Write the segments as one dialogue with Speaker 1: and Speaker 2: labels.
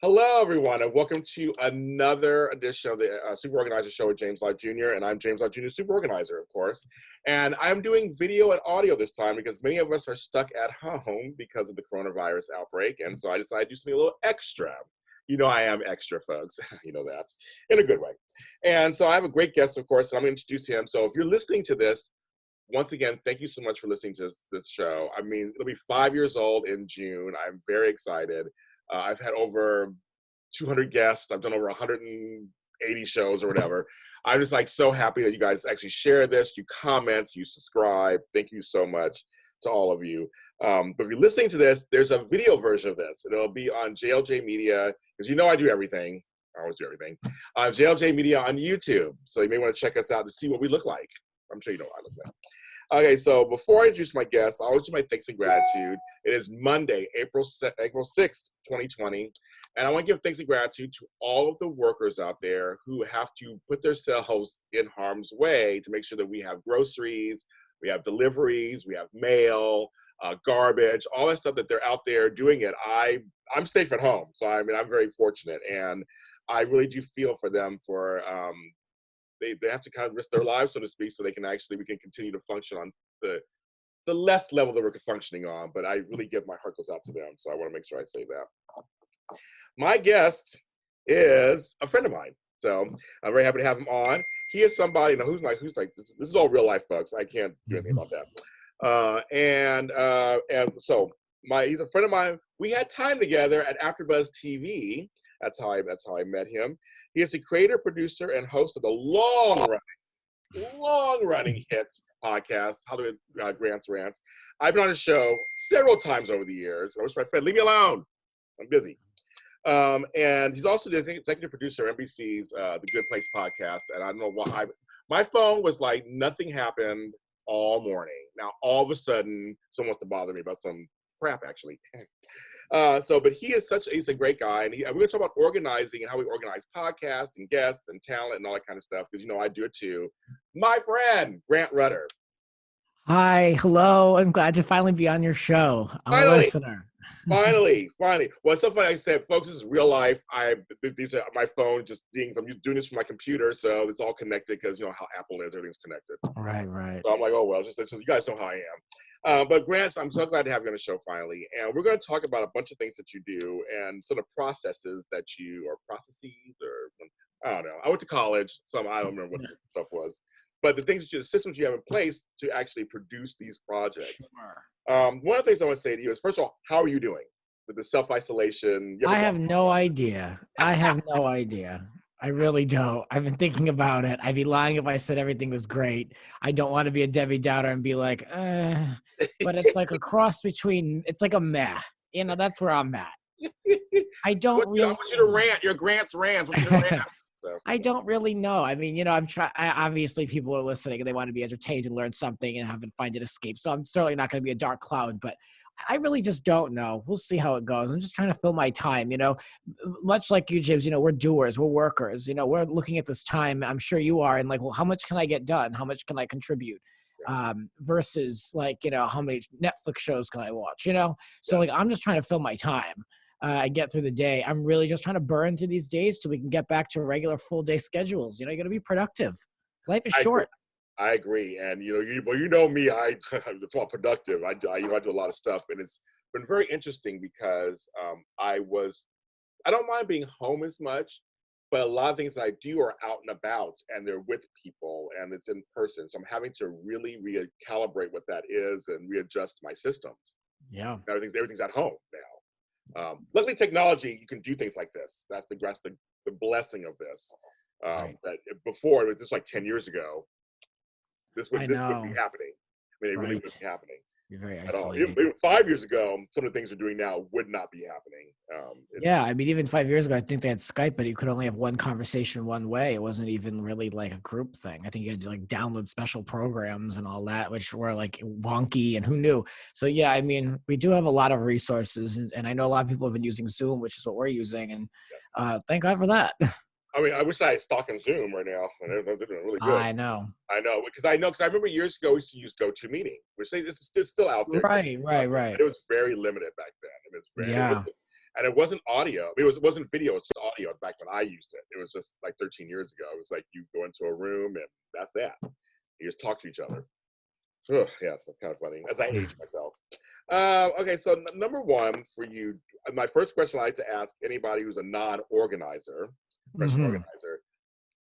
Speaker 1: Hello, everyone, and welcome to another edition of the Super Organizer Show with James Lott Jr., and I'm James Lott Jr., Super Organizer, of course. And I'm doing video and audio this time because many of us are stuck at home because of the coronavirus outbreak, and so I decided to do something a little extra. You know I am extra, folks. You know that, in a good way. And so I have a great guest, of course, and I'm going to introduce him. So if you're listening to this, once again, thank you so much for listening to this show. I mean, it'll be 5 years old in June. I'm very excited. I've had over 200 guests. I've done over 180 shows or whatever. I'm just like so happy that you guys actually share this, you comment, you subscribe. Thank you so much to all of you. But if you're listening to this, there's a video version of this, and it'll be on JLJ Media, because you know I do everything. I always do everything. JLJ Media on YouTube. So you may want to check us out to see what we look like. I'm sure you know what I look like. Okay, so before I introduce my guest, I always do my thanks and gratitude. It is Monday, April 6th, 2020, and I want to give thanks and gratitude to all of the workers out there who have to put themselves in harm's way to make sure that we have groceries, we have deliveries, we have mail, garbage, all that stuff that they're out there doing it. I'm safe at home, so I mean, I'm very fortunate, and I really do feel for them for they have to kind of risk their lives, so to speak, so we can continue to function on the less level that we're functioning on. But I really my heart goes out to them, so I want to make sure I say that. My guest is a friend of mine, so I'm very happy to have him on. He is somebody, you know, this is all real life, folks. I can't do anything about that. And so he's a friend of mine. We had time together at AfterbuzzTV. That's how I met him. He is the creator, producer, and host of the long-running hit podcast, Hollywood Grants Rants. I've been on his show several times over the years. I wish my friend, leave me alone. I'm busy. And he's also the executive producer of NBC's The Good Place podcast. And I don't know why. My phone was like, nothing happened all morning. Now, all of a sudden, someone wants to bother me about some crap, actually. But he's a great guy, and we're going to talk about organizing and how we organize podcasts and guests and talent and all that kind of stuff, because, you know, I do it too. My friend, Grant Rutter.
Speaker 2: Hi, hello. I'm glad to finally be on your show. I'm a listener.
Speaker 1: Finally. Well, it's so funny. I said, folks, this is real life. These are my phone just dings. I'm just doing this from my computer, so it's all connected because, you know, how Apple is. Everything's connected.
Speaker 2: Right.
Speaker 1: So I'm like, oh, well, just so you guys know how I am. But Grant, I'm so glad to have you on the show finally. And we're going to talk about a bunch of things that you do and sort of processes, or I don't know. I went to college, so I don't remember what the stuff was. But the systems you have in place to actually produce these projects. Sure. One of the things I want to say to you is, first of all, how are you doing with the self-isolation?
Speaker 2: I have no idea. I really don't. I've been thinking about it. I'd be lying if I said everything was great. I don't want to be a Debbie Downer and be like, but it's like a cross between, it's like a meh. You know, that's where I'm at. I want you
Speaker 1: to rant. Your Grants Rants. I want you to rant.
Speaker 2: So. I don't really know. I mean, you know, obviously people are listening and they want to be entertained and learn something and find an escape. So I'm certainly not going to be a dark cloud, but I really just don't know. We'll see how it goes. I'm just trying to fill my time, you know, much like you, James, you know, we're doers, we're workers, you know, we're looking at this time. I'm sure you are. And like, well, how much can I get done? How much can I contribute? Versus like, you know, how many Netflix shows can I watch, you know? So like, I'm just trying to fill my time. I get through the day. I'm really just trying to burn through these days till we can get back to regular full day schedules. You know, you got to be productive. Life is short.
Speaker 1: I agree. And, you know me, it's all productive. I do a lot of stuff, and it's been very interesting because I don't mind being home as much, but a lot of things I do are out and about, and they're with people, and it's in person. So I'm having to really recalibrate what that is and readjust my systems.
Speaker 2: Yeah.
Speaker 1: Everything's at home now. Luckily, technology, you can do things like this. That's the blessing of this.
Speaker 2: Right.
Speaker 1: That before, it was just like 10 years ago, this wouldn't be happening. I mean, it really wouldn't be happening.
Speaker 2: You're very
Speaker 1: at all.
Speaker 2: isolated.
Speaker 1: Even 5 years ago, some of the things we're doing now would not be happening.
Speaker 2: Yeah, I mean, even 5 years ago, I think they had Skype, but you could only have one conversation one way. It wasn't even really like a group thing. I think you had to like download special programs and all that, which were like wonky and who knew. So yeah, I mean, we do have a lot of resources, and I know a lot of people have been using Zoom, which is what we're using, and thank God for that.
Speaker 1: I mean, I wish I had stock in Zoom right now. They're doing really good.
Speaker 2: I know.
Speaker 1: Because I remember years ago we used to use GoToMeeting, which this is still out there.
Speaker 2: Right.
Speaker 1: It was very limited back then. And it wasn't audio. I mean, it wasn't video. It was just audio back when I used it. It was just like 13 years ago. It was like you go into a room and that's that. You just talk to each other. Ugh, yes, that's kind of funny as I age myself. Okay, so number one for you, my first question I like to ask anybody who's a non-organizer, professional organizer,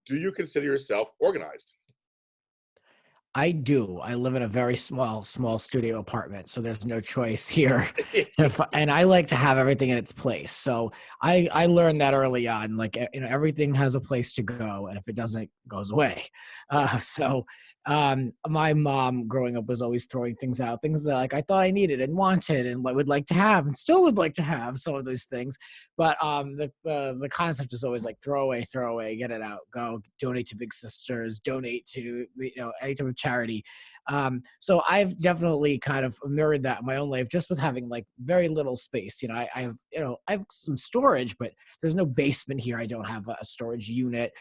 Speaker 1: do you consider yourself organized?
Speaker 2: I do. I live in a very small studio apartment, so there's no choice here. And I like to have everything in its place. So I learned that early on. Like, everything has a place to go, and if it doesn't, it goes away. My mom growing up was always throwing things out, things that like I thought I needed and wanted and would like to have and still would like to have some of those things. But the concept is always like throw away, get it out, go donate to Big Sisters, donate to any type of charity. So I've definitely kind of mirrored that in my own life, just with having like very little space. I have some storage, but there's no basement here. I don't have a storage unit.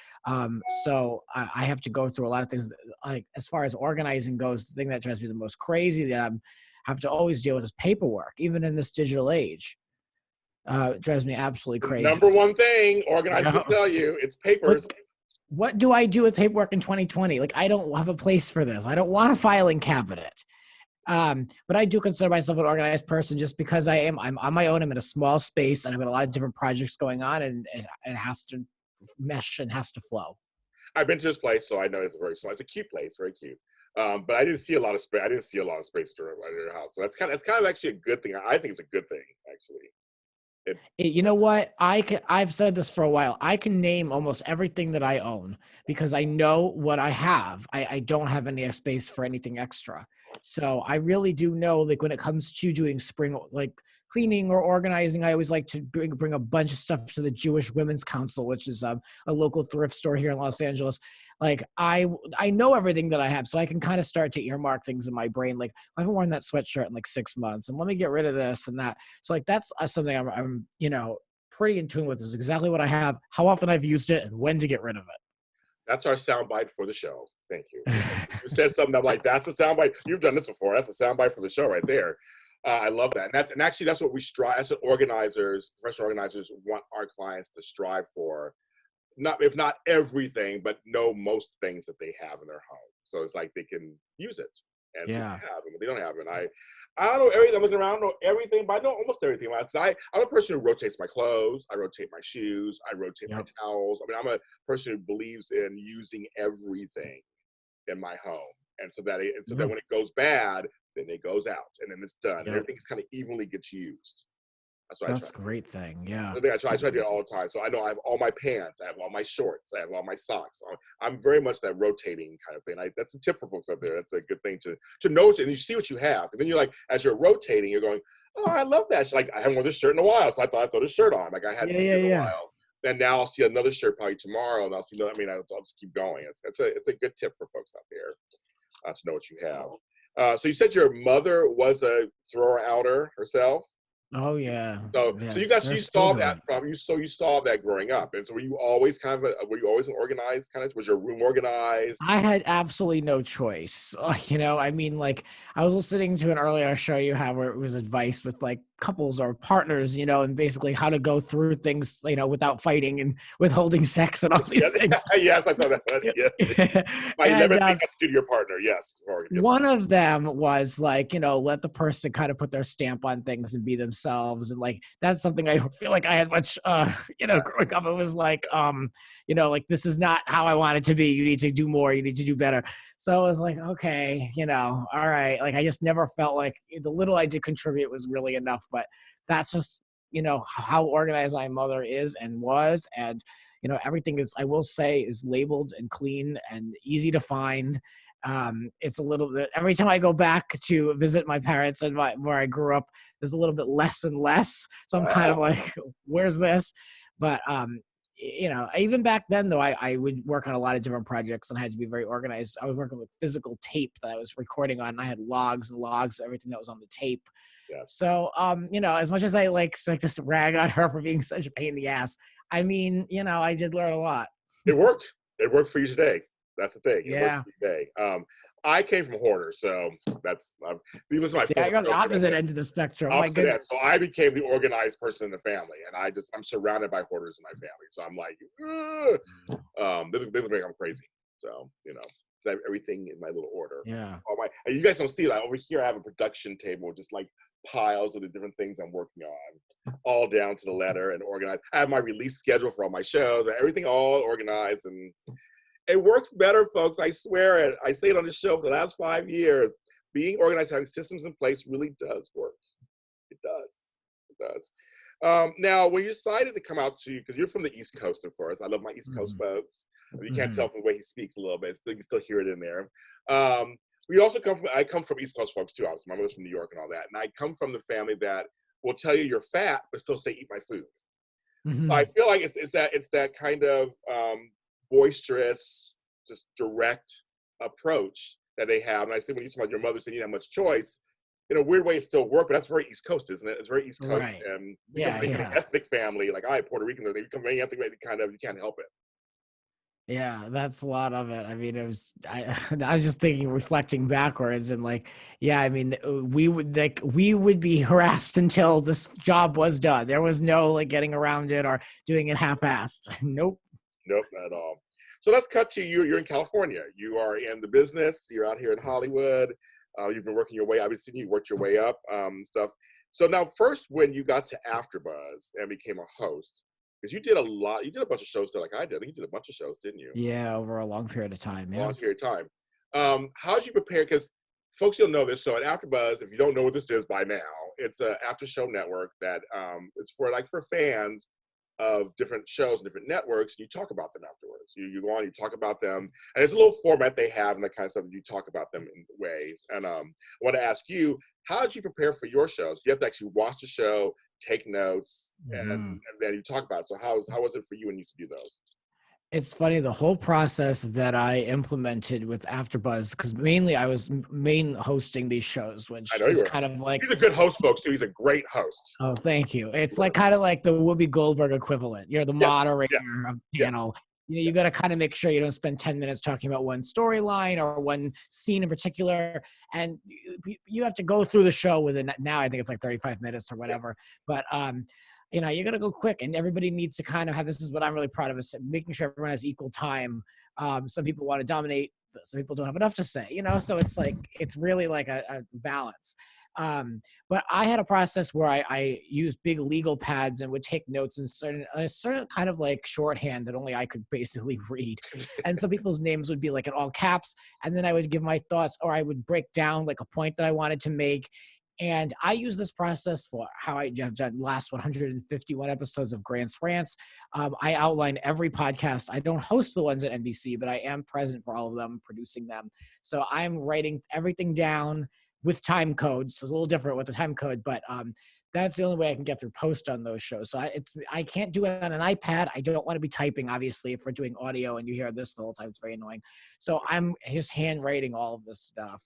Speaker 2: So I have to go through a lot of things. Like as far as organizing goes, the thing that drives me the most crazy that I have to always deal with is paperwork, even in this digital age. It drives me absolutely crazy.
Speaker 1: Number one thing organizers will tell you, it's papers.
Speaker 2: What do I do with paperwork in 2020? Like, I don't have a place for this. I don't want a filing cabinet. But I do consider myself an organized person just because I'm on my own. I'm in a small space and I've got a lot of different projects going on, and it has to mesh and has to flow.
Speaker 1: I've been to this place, so I know it's very small. It's a cute place, very cute. But I didn't see a lot of space. I didn't see a lot of space during your house. So that's kind of actually a good thing. I think it's a good thing, actually.
Speaker 2: You know what? I've said this for a while. I can name almost everything that I own because I know what I have. I don't have any space for anything extra. So I really do know, like, when it comes to doing spring, like cleaning or organizing, I always like to bring a bunch of stuff to the Jewish Women's Council, which is a local thrift store here in Los Angeles. Like, I know everything that I have, so I can kind of start to earmark things in my brain. Like, I haven't worn that sweatshirt in like 6 months, and let me get rid of this and that. So like, that's something I'm pretty in tune with, is exactly what I have, how often I've used it, and when to get rid of it.
Speaker 1: That's our soundbite for the show. Thank you. You said something, I'm like, that's a soundbite. You've done this before. That's a soundbite for the show right there. I love that. And actually that's what we strive. That's what professional organizers want our clients to strive for. If not everything, but know most things that they have in their home. So it's like they can use it. And so they don't have it. I don't know everything. I'm looking around, I don't know everything, but I know almost everything. I'm a person who rotates my clothes. I rotate my shoes. I rotate my towels. I mean, I'm a person who believes in using everything in my home. And so that when it goes bad, then it goes out and then it's done. Everything kind of evenly gets used.
Speaker 2: That's a great thing. Yeah.
Speaker 1: I try to do it all the time. So I know I have all my pants, I have all my shorts, I have all my socks. I'm very much that rotating kind of thing. That's a tip for folks out there. That's a good thing to notice, and you see what you have. And then you're like, as you're rotating, you're going, oh, I love that. Like, I haven't worn this shirt in a while, so I thought I'd throw this shirt on. Like, I hadn't seen it in a while. And now I'll see another shirt probably tomorrow, and I'll just keep going. It's a good tip for folks out there to know what you have. So you said your mother was a thrower-outer herself?
Speaker 2: Oh yeah.
Speaker 1: So you saw that you saw that growing up, and so were you always an organized kind of? Was your room organized?
Speaker 2: I had absolutely no choice. I mean, like, I was listening to an earlier show you had where it was advice with like couples or partners, and basically how to go through things, without fighting and withholding sex and all these things.
Speaker 1: Yes, I thought that. Yes. 11 things to do to your partner. Yes.
Speaker 2: One of them was like, let the person kind of put their stamp on things and be themselves. And like, that's something I feel like I had much, growing up. It was like, like, this is not how I want it to be. You need to do more. You need to do better. So I was like, okay, all right. Like, I just never felt like the little I did contribute was really enough. But that's just, how organized my mother is and was. And, everything is, I will say, is labeled and clean and easy to find. It's a little bit, every time I go back to visit my parents and where I grew up, there's a little bit less and less. So I'm kind of like, where's this? But, even back then, though, I would work on a lot of different projects and I had to be very organized. I was working with physical tape that I was recording on. And I had logs and logs, everything that was on the tape.
Speaker 1: Yes.
Speaker 2: So, as much as I like to rag on her for being such a pain in the ass, I mean, I did learn a lot.
Speaker 1: It worked. It worked for you today. That's the thing. It
Speaker 2: yeah.
Speaker 1: worked for you today. I came from hoarders, so that's you listen to my
Speaker 2: Yeah,
Speaker 1: former
Speaker 2: you're on the
Speaker 1: shows,
Speaker 2: opposite end of the spectrum. My
Speaker 1: opposite
Speaker 2: goodness.
Speaker 1: end. So I became the organized person in the family, and I'm surrounded by hoarders in my family. So I'm like, this will make I'm crazy. So I have everything in my little order.
Speaker 2: Yeah.
Speaker 1: And you guys don't see it. Over here, I have a production table, just like piles of the different things I'm working on, all down to the letter and organized. I have my release schedule for all my shows, everything all organized, and it works better, folks. I swear it. I say it on the show for the last 5 years. Being organized, having systems in place really does work. It does. It does. Now, when you decided to come out because you're from the East Coast, of course. I love my East Coast folks. You can't tell from the way he speaks a little bit. You can still hear it in there. I come from East Coast folks too. Obviously, my mother's from New York and all that. And I come from the family that will tell you you're fat, but still say eat my food. So I feel like it's that kind of boisterous, just direct approach that they have. And I say when you talk about your mother saying you didn't have much choice, in a weird way it still works, but that's very East Coast, isn't it? It's very East Coast.
Speaker 2: Right.
Speaker 1: And
Speaker 2: Yeah,
Speaker 1: because
Speaker 2: yeah.
Speaker 1: an ethnic family, like I Puerto Rican, they become very ethnic, you can't help it.
Speaker 2: Yeah, that's a lot of it. I mean, I was just thinking, reflecting backwards, and like, yeah, I mean, we would be harassed until this job was done. There was no like getting around it or doing it half-assed. Nope.
Speaker 1: Nope, not at all. So let's cut to you. You're in California. You are in the business. You're out here in Hollywood. You've been working your way. I've been seeing you worked your way up, stuff. So now, first, when you got to AfterBuzz and became a host, because you did a bunch of shows there, like I did. I think you did a bunch of shows, didn't you?
Speaker 2: Yeah, over a long period of time.
Speaker 1: A
Speaker 2: Yeah.
Speaker 1: long period of time. How did you prepare? Because folks, you'll know this. So at AfterBuzz, if you don't know what this is by now, it's an after show network that it's for fans of different shows and different networks. You talk about them afterwards. You go on, you talk about them, and it's a little format they have and that kind of stuff. You talk about them in ways. And I want to ask you, how did you prepare for your shows? You have to actually watch the show, take notes, and then you talk about it. So how was it for you when you used to do those?
Speaker 2: It's funny, the whole process that I implemented with AfterBuzz, because mainly I was hosting these shows, which
Speaker 1: I know
Speaker 2: is
Speaker 1: you were.
Speaker 2: kind of like,
Speaker 1: He's a good host, folks, too. He's a great host.
Speaker 2: oh, thank you. It's like kind of like the Whoopi Goldberg equivalent. You're the moderator of the panel. You got to kind of make sure you don't spend 10 minutes talking about one storyline or one scene in particular. And you have to go through the show within, now I think it's like 35 minutes or whatever. But, you got to go quick, and everybody needs to kind of have, this is what I'm really proud of, is making sure everyone has equal time. Some people want to dominate, some people don't have enough to say, so it's like, it's really like a balance. But I had a process where I used big legal pads and would take notes in a certain kind of like shorthand that only I could basically read. And some people's names would be like in all caps. And then I would give my thoughts, or I would break down like a point that I wanted to make. And I use this process for how I have done last 151 episodes of Grants Rants. I outline every podcast. I don't host the ones at NBC, but I am present for all of them, producing them. So I'm writing everything down with time code. So it's a little different with the time code, but that's the only way I can get through post on those shows. So I can't do it on an iPad. I don't want to be typing, obviously, if we're doing audio and you hear this the whole time, it's very annoying. So I'm just handwriting all of this stuff.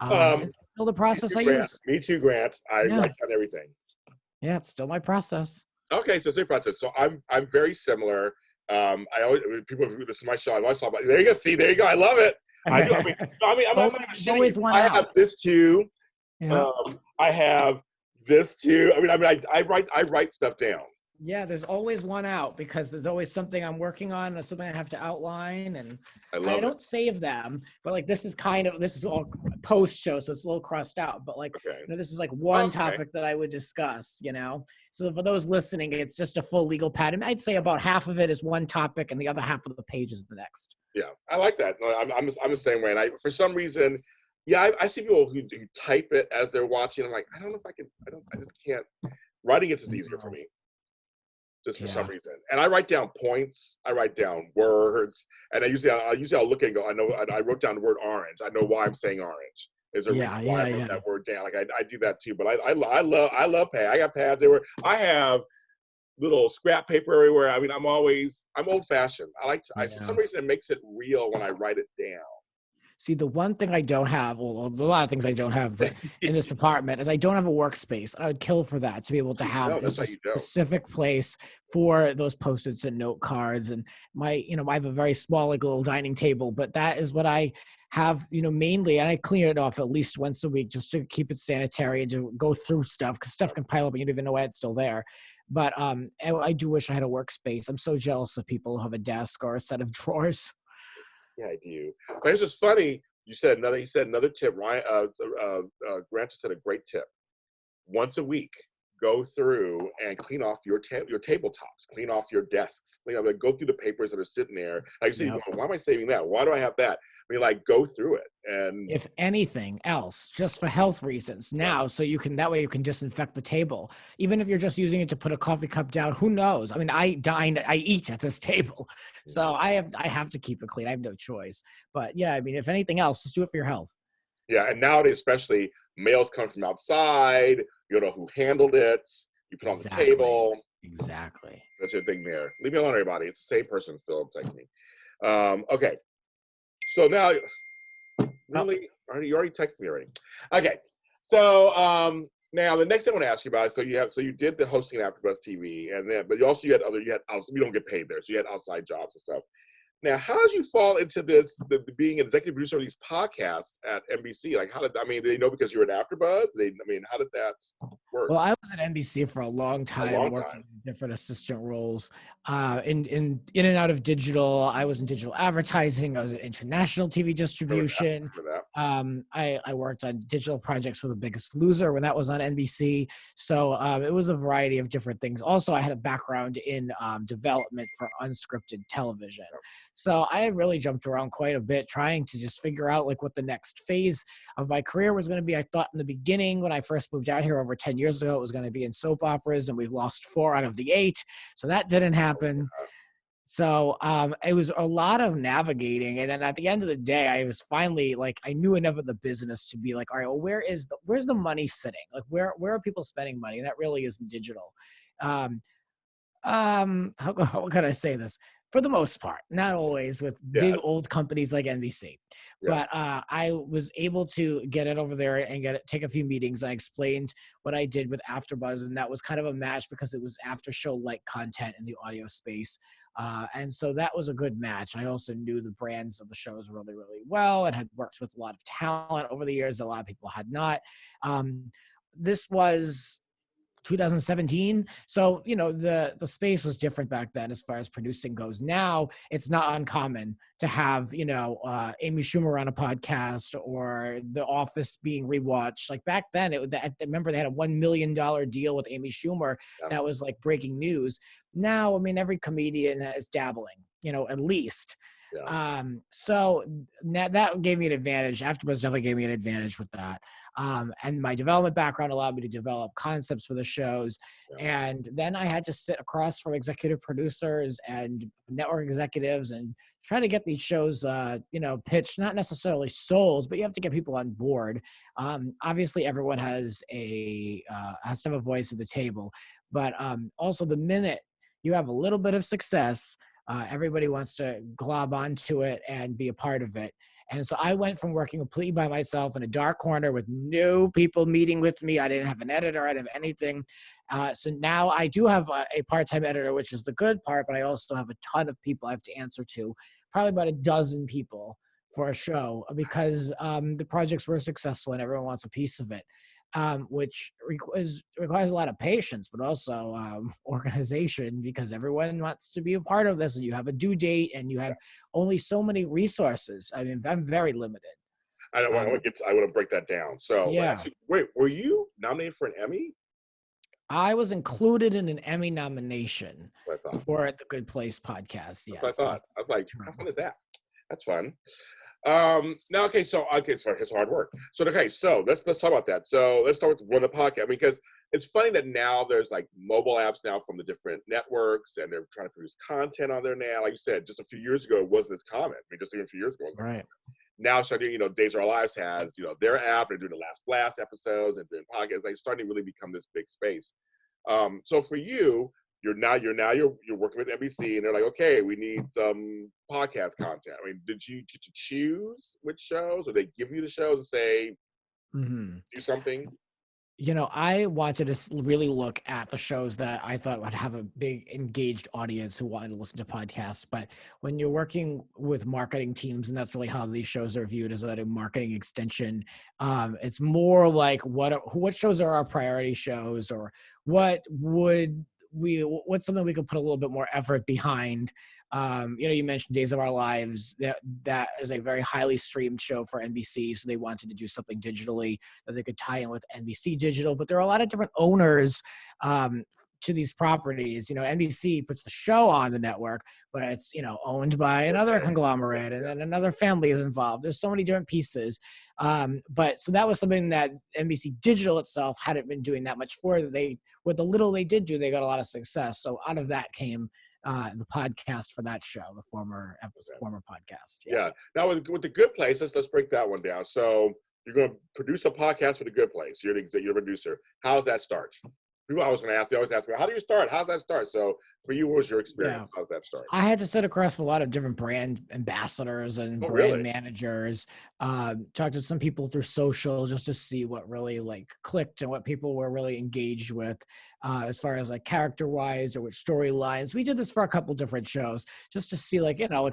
Speaker 2: It's still the process I use.
Speaker 1: Me too, Grant. I write down everything.
Speaker 2: Yeah, it's still my process.
Speaker 1: Okay, so it's your process. So I'm very similar. I always, people, this is my show. I always talk about. There you go. See, there you go. I love it. I do. I'm not even shitting.
Speaker 2: Always one
Speaker 1: I
Speaker 2: out.
Speaker 1: have this too.
Speaker 2: Yeah.
Speaker 1: I have this too. I write stuff down.
Speaker 2: Yeah, there's always one out because there's always something I'm working on or something I have to outline, and I don't save them. But like this is all post show, so it's a little crossed out. But like this is like one topic that I would discuss. So for those listening, it's just a full legal pad. And I'd say about half of it is one topic, and the other half of the page is the next.
Speaker 1: Yeah, I like that. No, I'm the same way. And for some reason, I see people who type it as they're watching. I'm like, I don't know if I can. I just can't. Writing is easier for me. Just for some reason. And I write down points, I write down words, and I'll look and go, I wrote down the word orange. I know why I'm saying orange. Is there a reason why I wrote that word down? Like I do that too, but I love pads. I got pads everywhere. I have little scrap paper everywhere. I'm old fashioned. For some reason it makes it real when I write it down.
Speaker 2: See, the one thing I don't have, well, a lot of things I don't have, but in this apartment is I don't have a workspace. I would kill for that, to be able to have
Speaker 1: No, that's
Speaker 2: just
Speaker 1: how
Speaker 2: a
Speaker 1: you don't.
Speaker 2: specific place for those Post-its and note cards. And I have a very small, like, little dining table, but that is what I have, mainly. And I clean it off at least once a week just to keep it sanitary and to go through stuff, because stuff can pile up and you don't even know why it's still there. But I do wish I had a workspace. I'm so jealous of people who have a desk or a set of drawers.
Speaker 1: Yeah, I do. But it's just funny. He said another tip. Ryan, Grant just said a great tip. Once a week, go through and clean off your tabletops, clean off your desks. Go through the papers that are sitting there. Like you said,
Speaker 2: Yep.
Speaker 1: why am I saving that? Why do I have that? I mean, like, go through it. And
Speaker 2: If anything else, just for health reasons now, so that way you can disinfect the table. Even if you're just using it to put a coffee cup down, who knows? I mean, I eat at this table, so I have to keep it clean. I have no choice. But yeah, I mean, if anything else, just do it for your health.
Speaker 1: yeah, and nowadays, especially, mails come from outside. You know who handled it. You put it on the table.
Speaker 2: Exactly.
Speaker 1: That's your thing there. Leave me alone, everybody. It's the same person still texting me. Okay. So now, really, you already texted me already. Okay. So now the next thing I want to ask you about is, so you did the hosting at AfterbuzzTV, and then but you had we don't get paid there, so you had outside jobs and stuff. Now, how did you fall into being an executive producer of these podcasts at NBC? Like, did they know because you were at AfterBuzz? How did that work?
Speaker 2: Well, I was at NBC for a long time, working
Speaker 1: time.
Speaker 2: in different assistant roles, in and out of digital. I was in digital advertising. I was in international TV distribution. I worked on digital projects for The Biggest Loser when that was on NBC. So it was a variety of different things. Also, I had a background in development for unscripted television. So I really jumped around quite a bit, trying to just figure out like what the next phase of my career was going to be. I thought in the beginning, when I first moved out here over 10 years ago, it was going to be in soap operas, and we've lost 4 out of the 8. So that didn't happen. So it was a lot of navigating. And then at the end of the day, I was finally like, I knew enough of the business to be like, all right, well, where's the money sitting? Like, where are people spending money? And that really isn't digital. How can I say this? For the most part, not always with big old companies like NBC, but I was able to get it over there and take a few meetings. I explained what I did with AfterBuzz, and that was kind of a match because it was after show like content in the audio space. And so that was a good match. I also knew the brands of the shows really, really well, and had worked with a lot of talent over the years that a lot of people had not. This was 2017. So, the space was different back then as far as producing goes. Now it's not uncommon to have, Amy Schumer on a podcast or The Office being rewatched. Like back then, I remember they had a $1 million deal with Amy Schumer. That was like breaking news. Now, I mean, every comedian is dabbling, at least. So that gave me an advantage. AfterBuzz definitely gave me an advantage with that. And my development background allowed me to develop concepts for the shows. And then I had to sit across from executive producers and network executives and try to get these shows, pitched, not necessarily sold, but you have to get people on board. Obviously everyone has to have a voice at the table, but also the minute you have a little bit of success, everybody wants to glob onto it and be a part of it. And so I went from working completely by myself in a dark corner with no people meeting with me. I didn't have an editor. I didn't have anything. So now I do have a part-time editor, which is the good part, but I also have a ton of people I have to answer to, probably about a dozen people for a show, because the projects were successful and everyone wants a piece of it. Which requires a lot of patience, but also organization, because everyone wants to be a part of this, and you have a due date, and you have only so many resources. I mean, I'm very limited.
Speaker 1: I want to break that down. So, actually, wait, were you nominated for an Emmy?
Speaker 2: I was included in an Emmy nomination for the Good Place podcast.
Speaker 1: Yes, I thought. I was like, how fun is that? That's fun. Now, so it's hard work. So let's talk about that. So let's start with the podcast. I mean, because it's funny that now there's like mobile apps now from the different networks, and they're trying to produce content on there now. Like you said, just a few years ago, it wasn't as common. I mean, just even a few years ago,
Speaker 2: right?
Speaker 1: Now, starting, Days of Our Lives has, their app. They're doing the Last Blast episodes and doing podcasts. Like, starting to really become this big space. So for you, you're working with NBC, and they're like, okay, we need some podcast content. I mean, did you get to choose which shows, or they give you the shows and say
Speaker 2: Mhm.
Speaker 1: do something?
Speaker 2: I wanted to really look at the shows that I thought would have a big engaged audience who wanted to listen to podcasts. But when you're working with marketing teams, and that's really how these shows are viewed as a marketing extension, it's more like what shows are our priority shows, or what's something we could put a little bit more effort behind. You mentioned Days of Our Lives. That is a very highly streamed show for NBC, so they wanted to do something digitally that they could tie in with NBC Digital. But there are a lot of different owners to these properties. NBC puts the show on the network, but it's owned by another conglomerate, and then another family is involved. There's so many different pieces. But so that was something that NBC Digital itself hadn't been doing that much for. With the little they did do, they got a lot of success. So out of that came the podcast for that show, the former podcast.
Speaker 1: Yeah. Now with the Good Place, let's break that one down. So you're going to produce a podcast for the Good Place. You're the producer. How does that start? People always ask me, how do you start? How does that start? So for you, what was your experience? How does that start?
Speaker 2: I had to sit across a lot of different brand ambassadors and brand managers, talk to some people through social just to see what really clicked and what people were really engaged with, as far as character wise or which storylines. We did this for a couple different shows just to see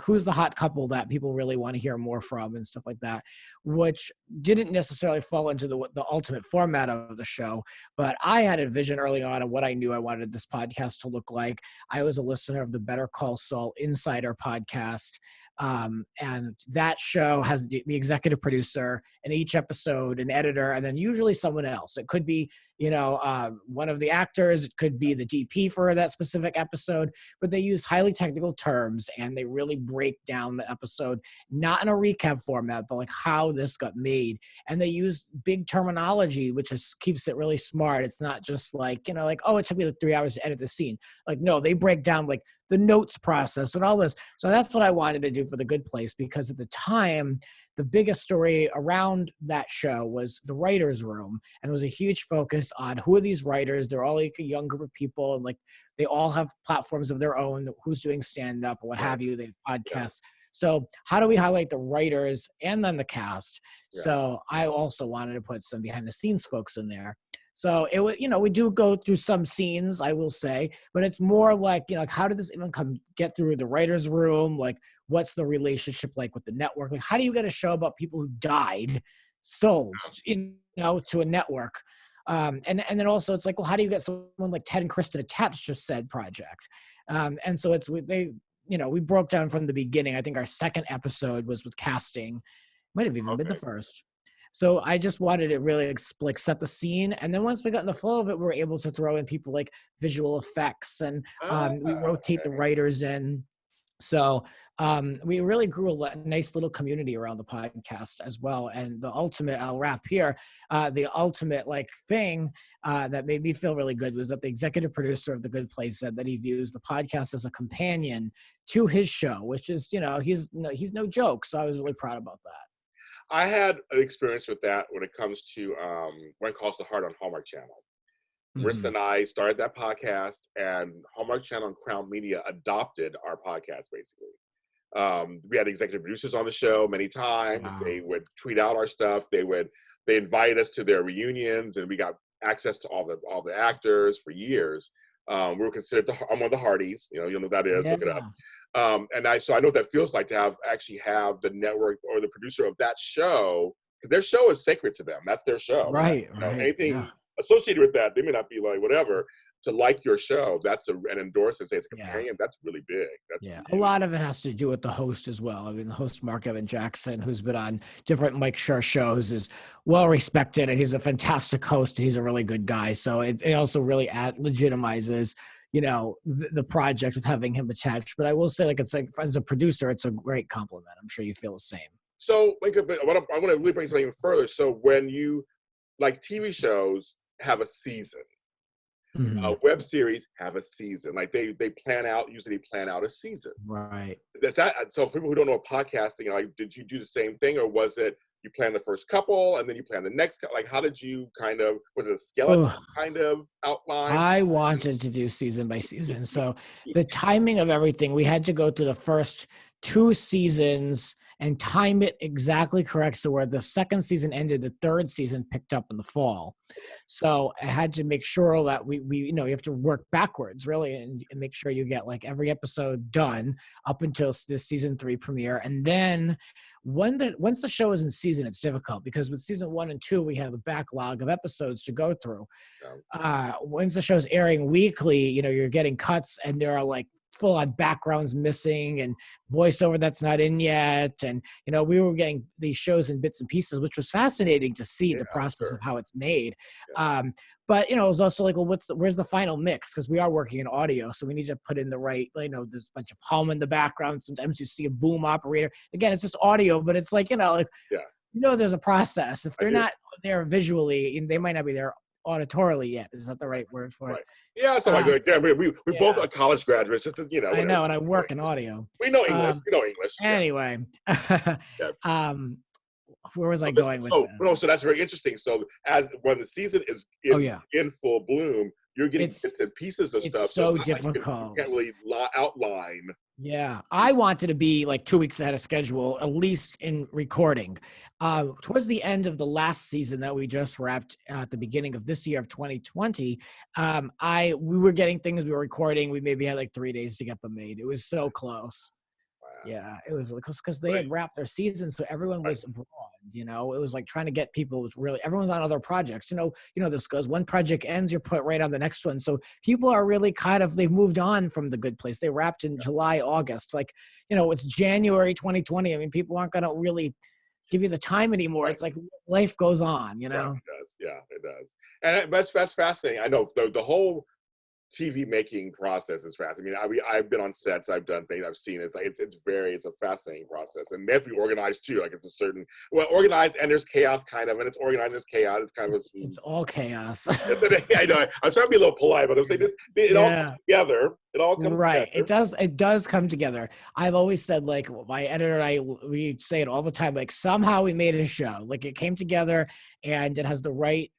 Speaker 2: who's the hot couple that people really want to hear more from and stuff like that, which didn't necessarily fall into the ultimate format of the show. But I had a vision early on of what I knew I wanted this podcast to look like. I was a listener of the Better Call Saul Insider podcast. And that show has the executive producer, and each episode an editor, and then usually someone else. It could be one of the actors, it could be the DP for that specific episode, but they use highly technical terms and they really break down the episode, not in a recap format, but how this got made. And they use big terminology, which keeps it really smart. It's not just oh, it took me 3 hours to edit the scene. No, they break down the notes process and all this. So that's what I wanted to do for The Good Place, because at the time, the biggest story around that show was the writer's room. And it was a huge focus on who are these writers? They're all a young group of people, and they all have platforms of their own, who's doing stand-up or what have you, they have podcasts. So how do we highlight the writers and then the cast? So I also wanted to put some behind the scenes folks in there. So it was, we do go through some scenes, I will say, but it's more how did this even get through the writer's room? What's the relationship with the network? How do you get a show about people who died sold, to a network? And then also it's how do you get someone like Ted and Kristen attached to said project? And so we broke down from the beginning. I think our second episode was with casting, might have even been the first. So I just wanted to really set the scene. And then once we got in the flow of it, we were able to throw in people like visual effects, and we rotate the writers in. So we really grew a nice little community around the podcast as well. And the ultimate, I'll wrap here, the ultimate thing that made me feel really good was that the executive producer of The Good Place said that he views the podcast as a companion to his show, which is, he's no joke. So I was really proud about that.
Speaker 1: I had an experience with that when it comes to When Calls the Heart on Hallmark Channel. Marissa and I started that podcast, and Hallmark Channel and Crown Media adopted our podcast, basically. We had executive producers on the show many times. Wow. They would tweet out our stuff. They invited us to their reunions, and we got access to all the actors for years. We were considered one of the Hardys. You know what that is. Yeah. Look it up. So I know what that feels like to have the network or the producer of that show, because their show is sacred to them. That's their show.
Speaker 2: Right.
Speaker 1: Anything associated with that, they may not be whatever. To like your show, that's an endorsement, say it's a companion. That's really big.
Speaker 2: A lot of it has to do with the host as well. I mean, the host, Mark Evan Jackson, who's been on different Mike Schur shows, is well respected, and he's a fantastic host. He's a really good guy. So it also really legitimizes the project with having him attached. But I will say, as a producer, it's a great compliment. I'm sure you feel the same.
Speaker 1: So, I want to really bring something even further. So, when you TV shows have a season, web series have a season. They usually plan out a season.
Speaker 2: Right.
Speaker 1: So, for people who don't know podcasting, did you do the same thing, or was it you plan the first couple and then you plan the next, like how did you kind of, was it a skeleton
Speaker 2: Oh,
Speaker 1: kind of outline?
Speaker 2: I wanted to do season by season. So the timing of everything, we had to go through the first 2 seasons and time it exactly correct. So where the second season ended, the third season picked up in the fall. So I had to make sure that we you have to work backwards really and make sure you get like every episode done up until the season 3 premiere. And then once the show is in season, it's difficult because with season 1 and 2, we have a backlog of episodes to go through. Once the show's airing weekly, you're getting cuts and there are like full on backgrounds missing and voiceover that's not in yet. And, we were getting these shows in bits and pieces, which was fascinating to see the process of how it's made. But, it was also like, well, where's the final mix? Because we are working in audio. So we need to put in the right, there's a bunch of hum in the background. Sometimes you see a boom operator. Again, it's just audio, but it's like, there's a process. If they're not there visually, they might not be there auditorily yet. Is that the right word for it?
Speaker 1: Yeah, so like we both are college graduates, just to,
Speaker 2: I know, and I work in audio.
Speaker 1: We know English. We know English.
Speaker 2: Anyway,
Speaker 1: yes.
Speaker 2: Where was I going with that?
Speaker 1: So that's very interesting. So when the season is in full bloom, you're getting bits and pieces of stuff.
Speaker 2: It's so difficult.
Speaker 1: You can't really outline.
Speaker 2: Yeah, I wanted to be like 2 weeks ahead of schedule, at least in recording. Towards the end of the last season that we just wrapped at the beginning of this year of 2020, we were getting things we were recording. We maybe had like 3 days to get them made. It was so close. Yeah, it was because they had wrapped their season, so everyone was abroad. It was like trying to get people. It was really everyone's on other projects. This goes. One project ends, you're put right on the next one. So people are really they've moved on from The Good Place. They wrapped in July, August. Like it's January 2020. I mean, people aren't gonna really give you the time anymore. It's like life goes on.
Speaker 1: Right, it does. Yeah, it does. And that's fascinating. I know the whole TV making process is fast. I mean, I've been on sets, I've done things, I've seen it. It's like it's a fascinating process, and they have to be organized too. Like it's organized, and there's chaos kind of, and it's organized, and there's chaos. It's kind of
Speaker 2: it's all chaos.
Speaker 1: I know. I'm trying to be a little polite, but I'm saying it all comes together. It all comes
Speaker 2: right.
Speaker 1: together.
Speaker 2: It does come together. I've always said, like, my editor and we say it all the time. Like somehow we made a show. Like it came together, and it has the right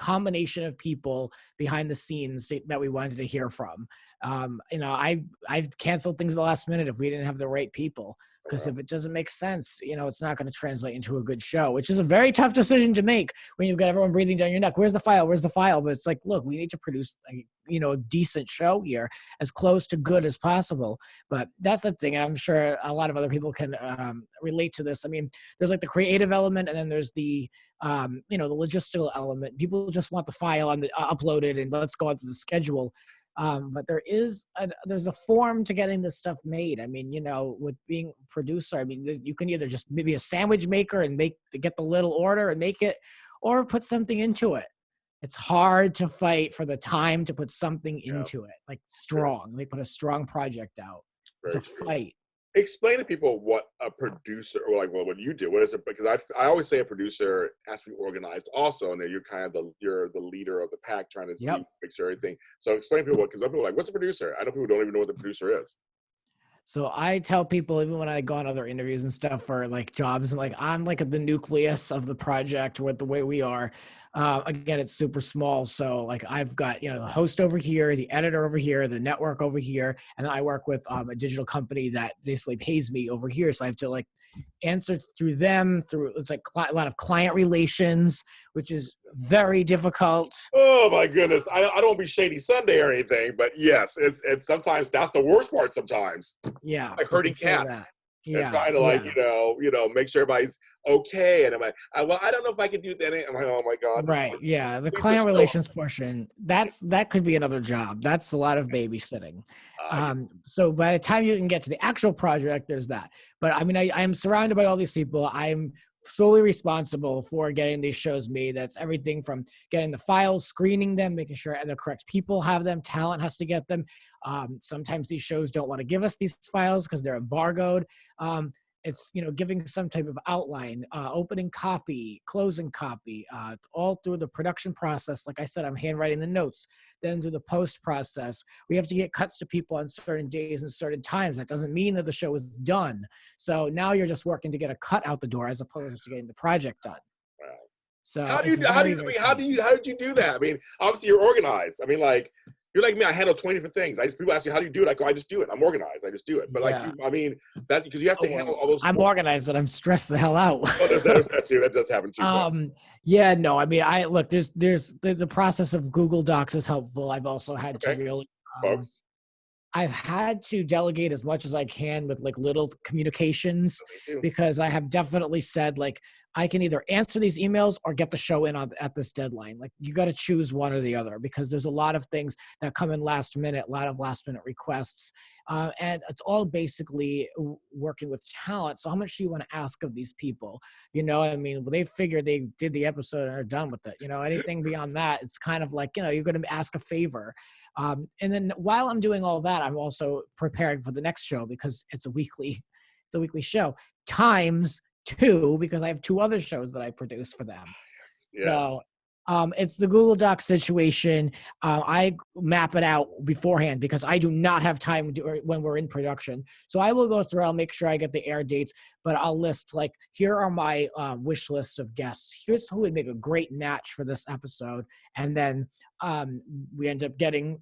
Speaker 2: combination of people behind the scenes that we wanted to hear from. I've canceled things at the last minute if we didn't have the right people, because if it doesn't make sense, it's not going to translate into a good show, which is a very tough decision to make when you've got everyone breathing down your neck. Where's the file? But it's like, look, we need to produce a decent show here, as close to good as possible. But that's the thing. I'm sure a lot of other people can relate to this. I mean, there's like the creative element, and then there's the the logistical element. People just want the file uploaded and let's go on to the schedule. But there's a form to getting this stuff made. I mean, with being a producer, I mean, you can either just maybe a sandwich maker and get the little order and make it, or put something into it. It's hard to fight for the time to put something into it, like strong. They put a strong project out. It's a fight.
Speaker 1: Explain to people what a producer, or like, well, what you do. What is it? Because I always say a producer has to be organized also, and then you're kind of you're the leader of the pack, trying to make sure everything. So explain to people, because some people are like, what's a producer? I know people don't even know what the producer is.
Speaker 2: So I tell people, even when I go on other interviews and stuff for like jobs, I'm like the nucleus of the project with the way we are. Again, it's super small. So like I've got, the host over here, the editor over here, the network over here. And then I work with a digital company that basically pays me over here. So I have to like answer through them it's like a lot of client relations, which is very difficult.
Speaker 1: Oh my goodness. I don't want to be Shady Sunday or anything, but yes, it's sometimes that's the worst part sometimes.
Speaker 2: Yeah.
Speaker 1: Like herding cats. Yeah. Trying to make sure everybody's okay. And I'm like, well, I don't know if I can do that. I'm like, oh my God.
Speaker 2: Right. Yeah. The client relations portion, that could be another job. That's a lot of babysitting. So by the time you can get to the actual project, there's that. But I mean, I am surrounded by all these people. I'm solely responsible for getting these shows made. That's everything from getting the files, screening them, making sure the correct people have them, talent has to get them. Sometimes these shows don't want to give us these files because they're embargoed. It's, giving some type of outline, opening copy, closing copy, all through the production process. Like I said, I'm handwriting the notes. Then through the post process, we have to get cuts to people on certain days and certain times. That doesn't mean that the show is done. So now you're just working to get a cut out the door as opposed to getting the project done.
Speaker 1: Wow.
Speaker 2: So it's very, very
Speaker 1: how did you do that? I mean, obviously you're organized. I mean, like, you're like me. I handle 20 different things. People ask me, how do you do it? I go, I just do it. I'm organized. I just do it. But like,
Speaker 2: yeah.
Speaker 1: I mean, that because you have to handle all those.
Speaker 2: I'm organized, but I'm stressed the hell out.
Speaker 1: Oh, there's that too. That does happen too.
Speaker 2: Yeah, no, I mean, I look. There's the process of Google Docs is helpful. I've also had to really,
Speaker 1: folks.
Speaker 2: I've had to delegate as much as I can with like little communications, because I have definitely said, like, I can either answer these emails or get the show in at this deadline. Like, you got to choose one or the other, because there's a lot of things that come in last minute, a lot of last minute requests. And it's all basically working with talent. So how much do you want to ask of these people? I mean, they figure they did the episode and are done with it. Anything beyond that, it's kind of like, you're going to ask a favor. And then while I'm doing all that, I'm also preparing for the next show, because it's a weekly show times 2, because I have 2 other shows that I produce for them.
Speaker 1: Yes.
Speaker 2: So it's the Google Doc situation. I map it out beforehand because I do not have time when we're in production. So I will go through, I'll make sure I get the air dates, but I'll list, like, here are my wish lists of guests. Here's who would make a great match for this episode. And then we end up getting,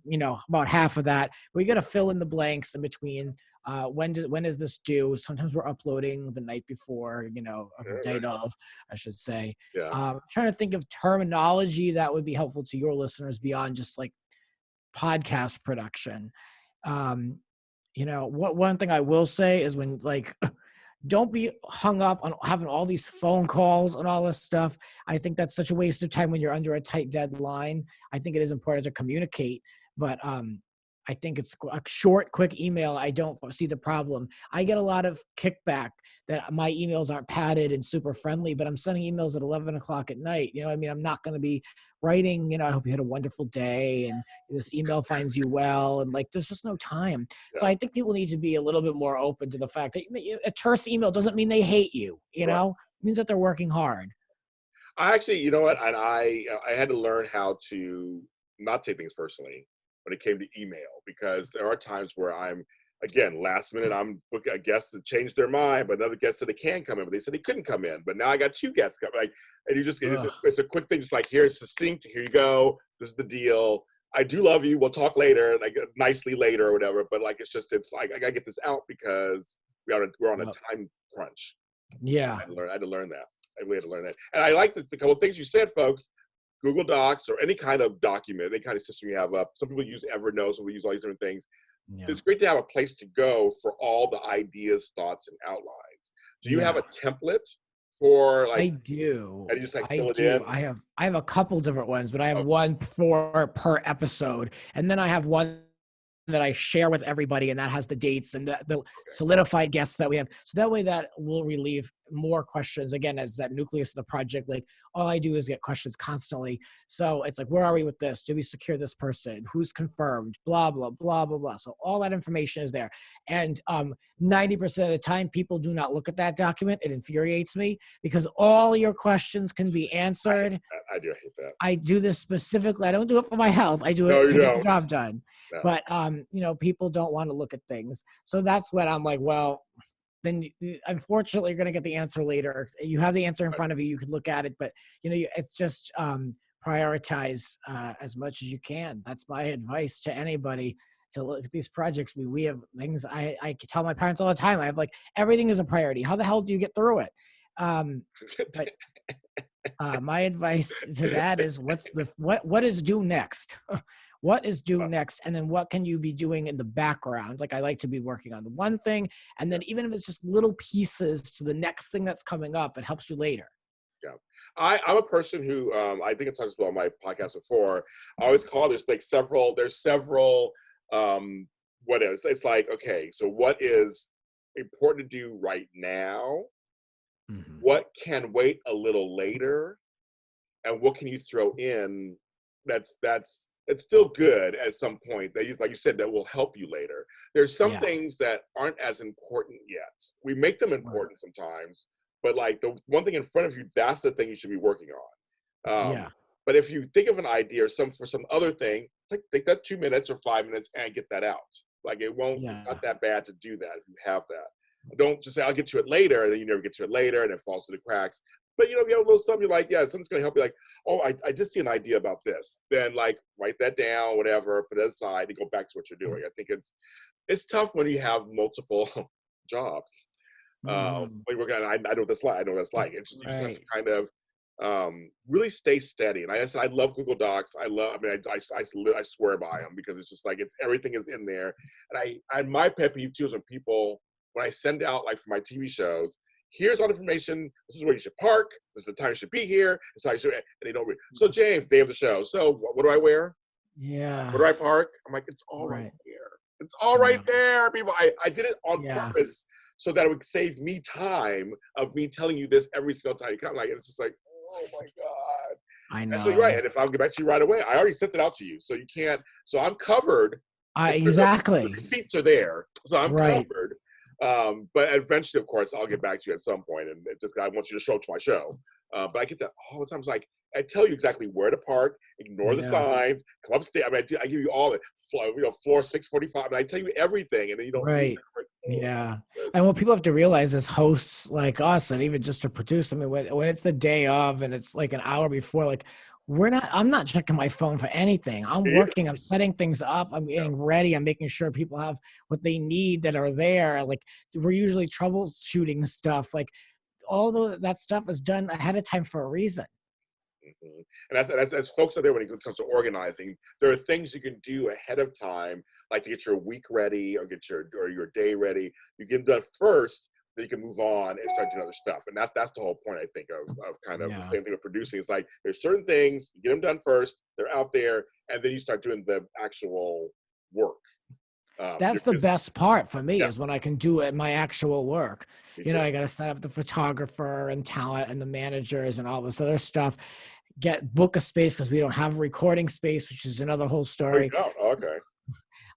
Speaker 2: about half of that. We got to fill in the blanks in between. When is this due? Sometimes we're uploading the night before, or the day of, I should say.
Speaker 1: Yeah.
Speaker 2: I'm trying to think of terminology that would be helpful to your listeners beyond just like podcast production. One thing I will say is, when, like, don't be hung up on having all these phone calls and all this stuff. I think that's such a waste of time when you're under a tight deadline. I think it is important to communicate, but I think it's a short, quick email. I don't see the problem. I get a lot of kickback that my emails aren't padded and super friendly, but I'm sending emails at 11 o'clock at night. I'm not going to be writing, I hope you had a wonderful day and this email finds you well. And like, there's just no time. Yeah. So I think people need to be a little bit more open to the fact that a terse email doesn't mean they hate you, It means that they're working hard.
Speaker 1: I actually, you know what? And I had to learn how to not take things personally when it came to email, because there are times where I'm, again, last minute, I'm booking a guest to change their mind, but another guest said they can come in, but they said they couldn't come in. But now I got 2 guests coming. Like, and it's a quick thing, just like, here, it's succinct. Here you go. This is the deal. I do love you. We'll talk later, like nicely later or whatever. But like, it's like, I gotta get this out because we're on a time crunch.
Speaker 2: Yeah,
Speaker 1: I had to learn that. I really had to learn that. And I like the couple of things you said, folks. Google Docs or any kind of document, any kind of system you have up. Some people use Evernote, some people use all these different things. Yeah. It's great to have a place to go for all the ideas, thoughts, and outlines. Do you have a template for, like?
Speaker 2: I do.
Speaker 1: And you just like fill it in?
Speaker 2: I have a couple different ones, but I have one for per episode, and then I have one that I share with everybody, and that has the dates and the solidified guests that we have. So that way that will relieve more questions. Again, as that nucleus of the project, like, all I do is get questions constantly. So it's like, where are we with this? Do we secure this person? Who's confirmed? Blah, blah, blah, blah, blah. So all that information is there. And 90% of the time, people do not look at that document. It infuriates me because all your questions can be answered.
Speaker 1: I do hate that.
Speaker 2: I do this specifically. I don't do it for my health. I do it to get the job done. No. But, people don't want to look at things. So that's when I'm like, well, then unfortunately you're going to get the answer later. You have the answer in front of you. You can look at it, but it's just prioritize as much as you can. That's my advice to anybody to look at these projects. We have things I tell my parents all the time. I have like, everything is a priority. How the hell do you get through it? But my advice to that is what is due next? What is due next? And then what can you be doing in the background? Like, I like to be working on the one thing. And then even if it's just little pieces to the next thing that's coming up, it helps you later.
Speaker 1: Yeah. I'm a person who, I think I talked about on my podcast before. I always call this like there's several, what is, it's like, okay, so what is important to do right now? Mm-hmm. What can wait a little later? And what can you throw in that's it's still good at some point that you, like you said, that will help you later. There's some
Speaker 2: Yeah.
Speaker 1: things that aren't as important yet. We make them important sometimes, but like the one thing in front of you, that's the thing you should be working on.
Speaker 2: Yeah.
Speaker 1: But if you think of an idea or for some other thing, take that 2 minutes or 5 minutes and get that out. Like it's not that bad to do that if you have that. Don't just say, I'll get to it later, and then you never get to it later, and it falls through the cracks. But if you have a little something, you're like, yeah, something's gonna help you, like, oh, I just see an idea about this. Then like write that down, whatever, put it aside and go back to what you're doing. I think it's tough when you have multiple jobs. When we're gonna, I know what that's like. I know what that's like. It's just, you just have to kind of really stay steady. And I said, I love Google Docs. I swear by them, because it's just like, everything is in there. And my pet peeve too is when I send out, like for my TV shows, here's all the information. This is where you should park. This is the time you should be here. This is how you should, and they don't read. So James, day of the show. So what do I wear?
Speaker 2: Yeah.
Speaker 1: Where do I park? I'm like, it's all right there. It's all right there, people. I did it on purpose so that it would save me time of me telling you this every single time you come. Like, it's just like, oh my God.
Speaker 2: I know.
Speaker 1: So you're right. And if I'll get back to you right away, I already sent it out to you. So you can't, so I'm covered.
Speaker 2: Exactly.
Speaker 1: The receipts are there. So I'm covered. But eventually, of course, I'll get back to you at some point, and I want you to show up to my show. But I get that all the time. It's like, I tell you exactly where to park, ignore the signs, come upstairs. I mean, I give you all the floor 645, and I tell you everything, and then you don't.
Speaker 2: Right. Yeah. And what people have to realize as hosts like us, and even just to produce, I mean, when it's the day of and it's like an hour before, like I'm not checking my phone for anything. I'm working, I'm setting things up, I'm getting ready, I'm making sure people have what they need that are there. Like, we're usually troubleshooting stuff. Like, all that stuff is done ahead of time for a reason.
Speaker 1: And that's folks out there, when it comes to organizing, there are things you can do ahead of time, like to get your week ready or get your day ready. You get them done first, then you can move on and start doing other stuff. And that's the whole point, I think, of kind of the same thing with producing. It's like, there's certain things, you get them done first, they're out there, and then you start doing the actual work.
Speaker 2: That's the best part for me, is when I can do it, my actual work. I got to set up the photographer and talent and the managers and all this other stuff. Book a space, because we don't have recording space, which is another whole story.
Speaker 1: Oh, okay.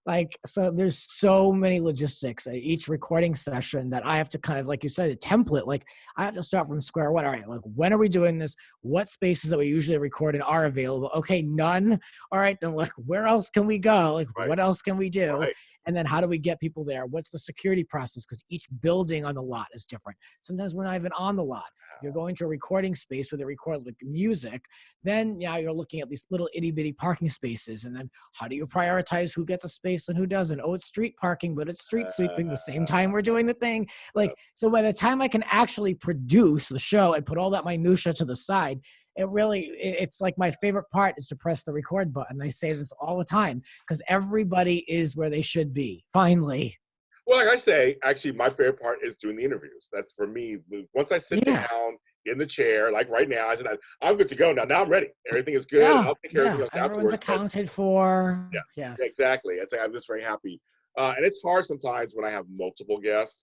Speaker 2: Like, so there's so many logistics at each recording session that I have to kind of, like you said, a template. Like, I have to start from square one. All right, like, when are we doing this? What spaces that we usually record in are available? Okay, none. All right, then, like, where else can we go? Like, what else can we do? And then how do we get people there? What's the security process? Because each building on the lot is different. Sometimes we're not even on the lot. You're going to a recording space where they record like music. Then you're looking at these little itty bitty parking spaces. And then how do you prioritize who gets a space and who doesn't? Oh, it's street parking, but it's street sweeping the same time we're doing the thing. Like, so by the time I can actually produce the show and put all that minutia to the side, it's like my favorite part is to press the record button. I say this all the time, because everybody is where they should be, finally.
Speaker 1: Well, like I say, actually, my favorite part is doing the interviews. That's, for me, once I sit down in the chair, like right now, I said, I'm good to go now. Now I'm ready. Everything is good. I'll take care of everything else
Speaker 2: everyone's
Speaker 1: afterwards.
Speaker 2: Accounted for.
Speaker 1: Yes, exactly. I'm just very happy. And it's hard sometimes when I have multiple guests.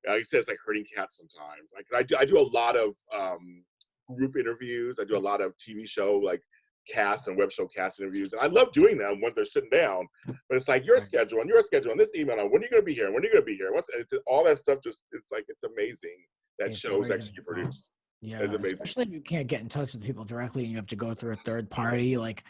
Speaker 1: Like I said, it's like herding cats sometimes. Like, I do a lot of group interviews. I do a lot of TV show, like, cast and web show cast interviews, and I love doing them when they're sitting down. But it's like, your schedule and this email on when are you going to be here, when are you going to be here, it's all that stuff. Just, it's amazing that shows actually get produced.
Speaker 2: Especially if you can't get in touch with people directly and you have to go through a third party, like,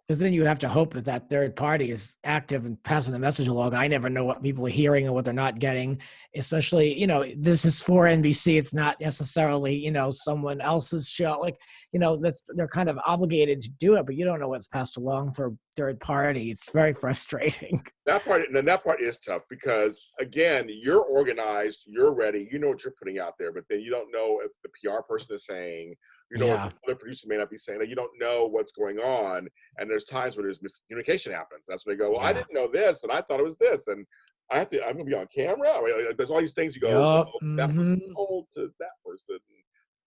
Speaker 2: because then you have to hope that third party is active and passing the message along. I never know what people are hearing and what they're not getting, especially, this is for NBC. It's not necessarily, someone else's show. Like, they're kind of obligated to do it, but you don't know what's passed along through third party. It's very frustrating.
Speaker 1: That part is tough, because again, you're organized, you're ready, you know what you're putting out there, but then you don't know if the PR person is saying, what the other producer may not be saying. Like, you don't know what's going on, and there's times where there's miscommunication happens. That's when they go, well, I didn't know this, and I thought it was this, and I'm gonna be on camera. I mean, there's all these things you go, that person told to that person.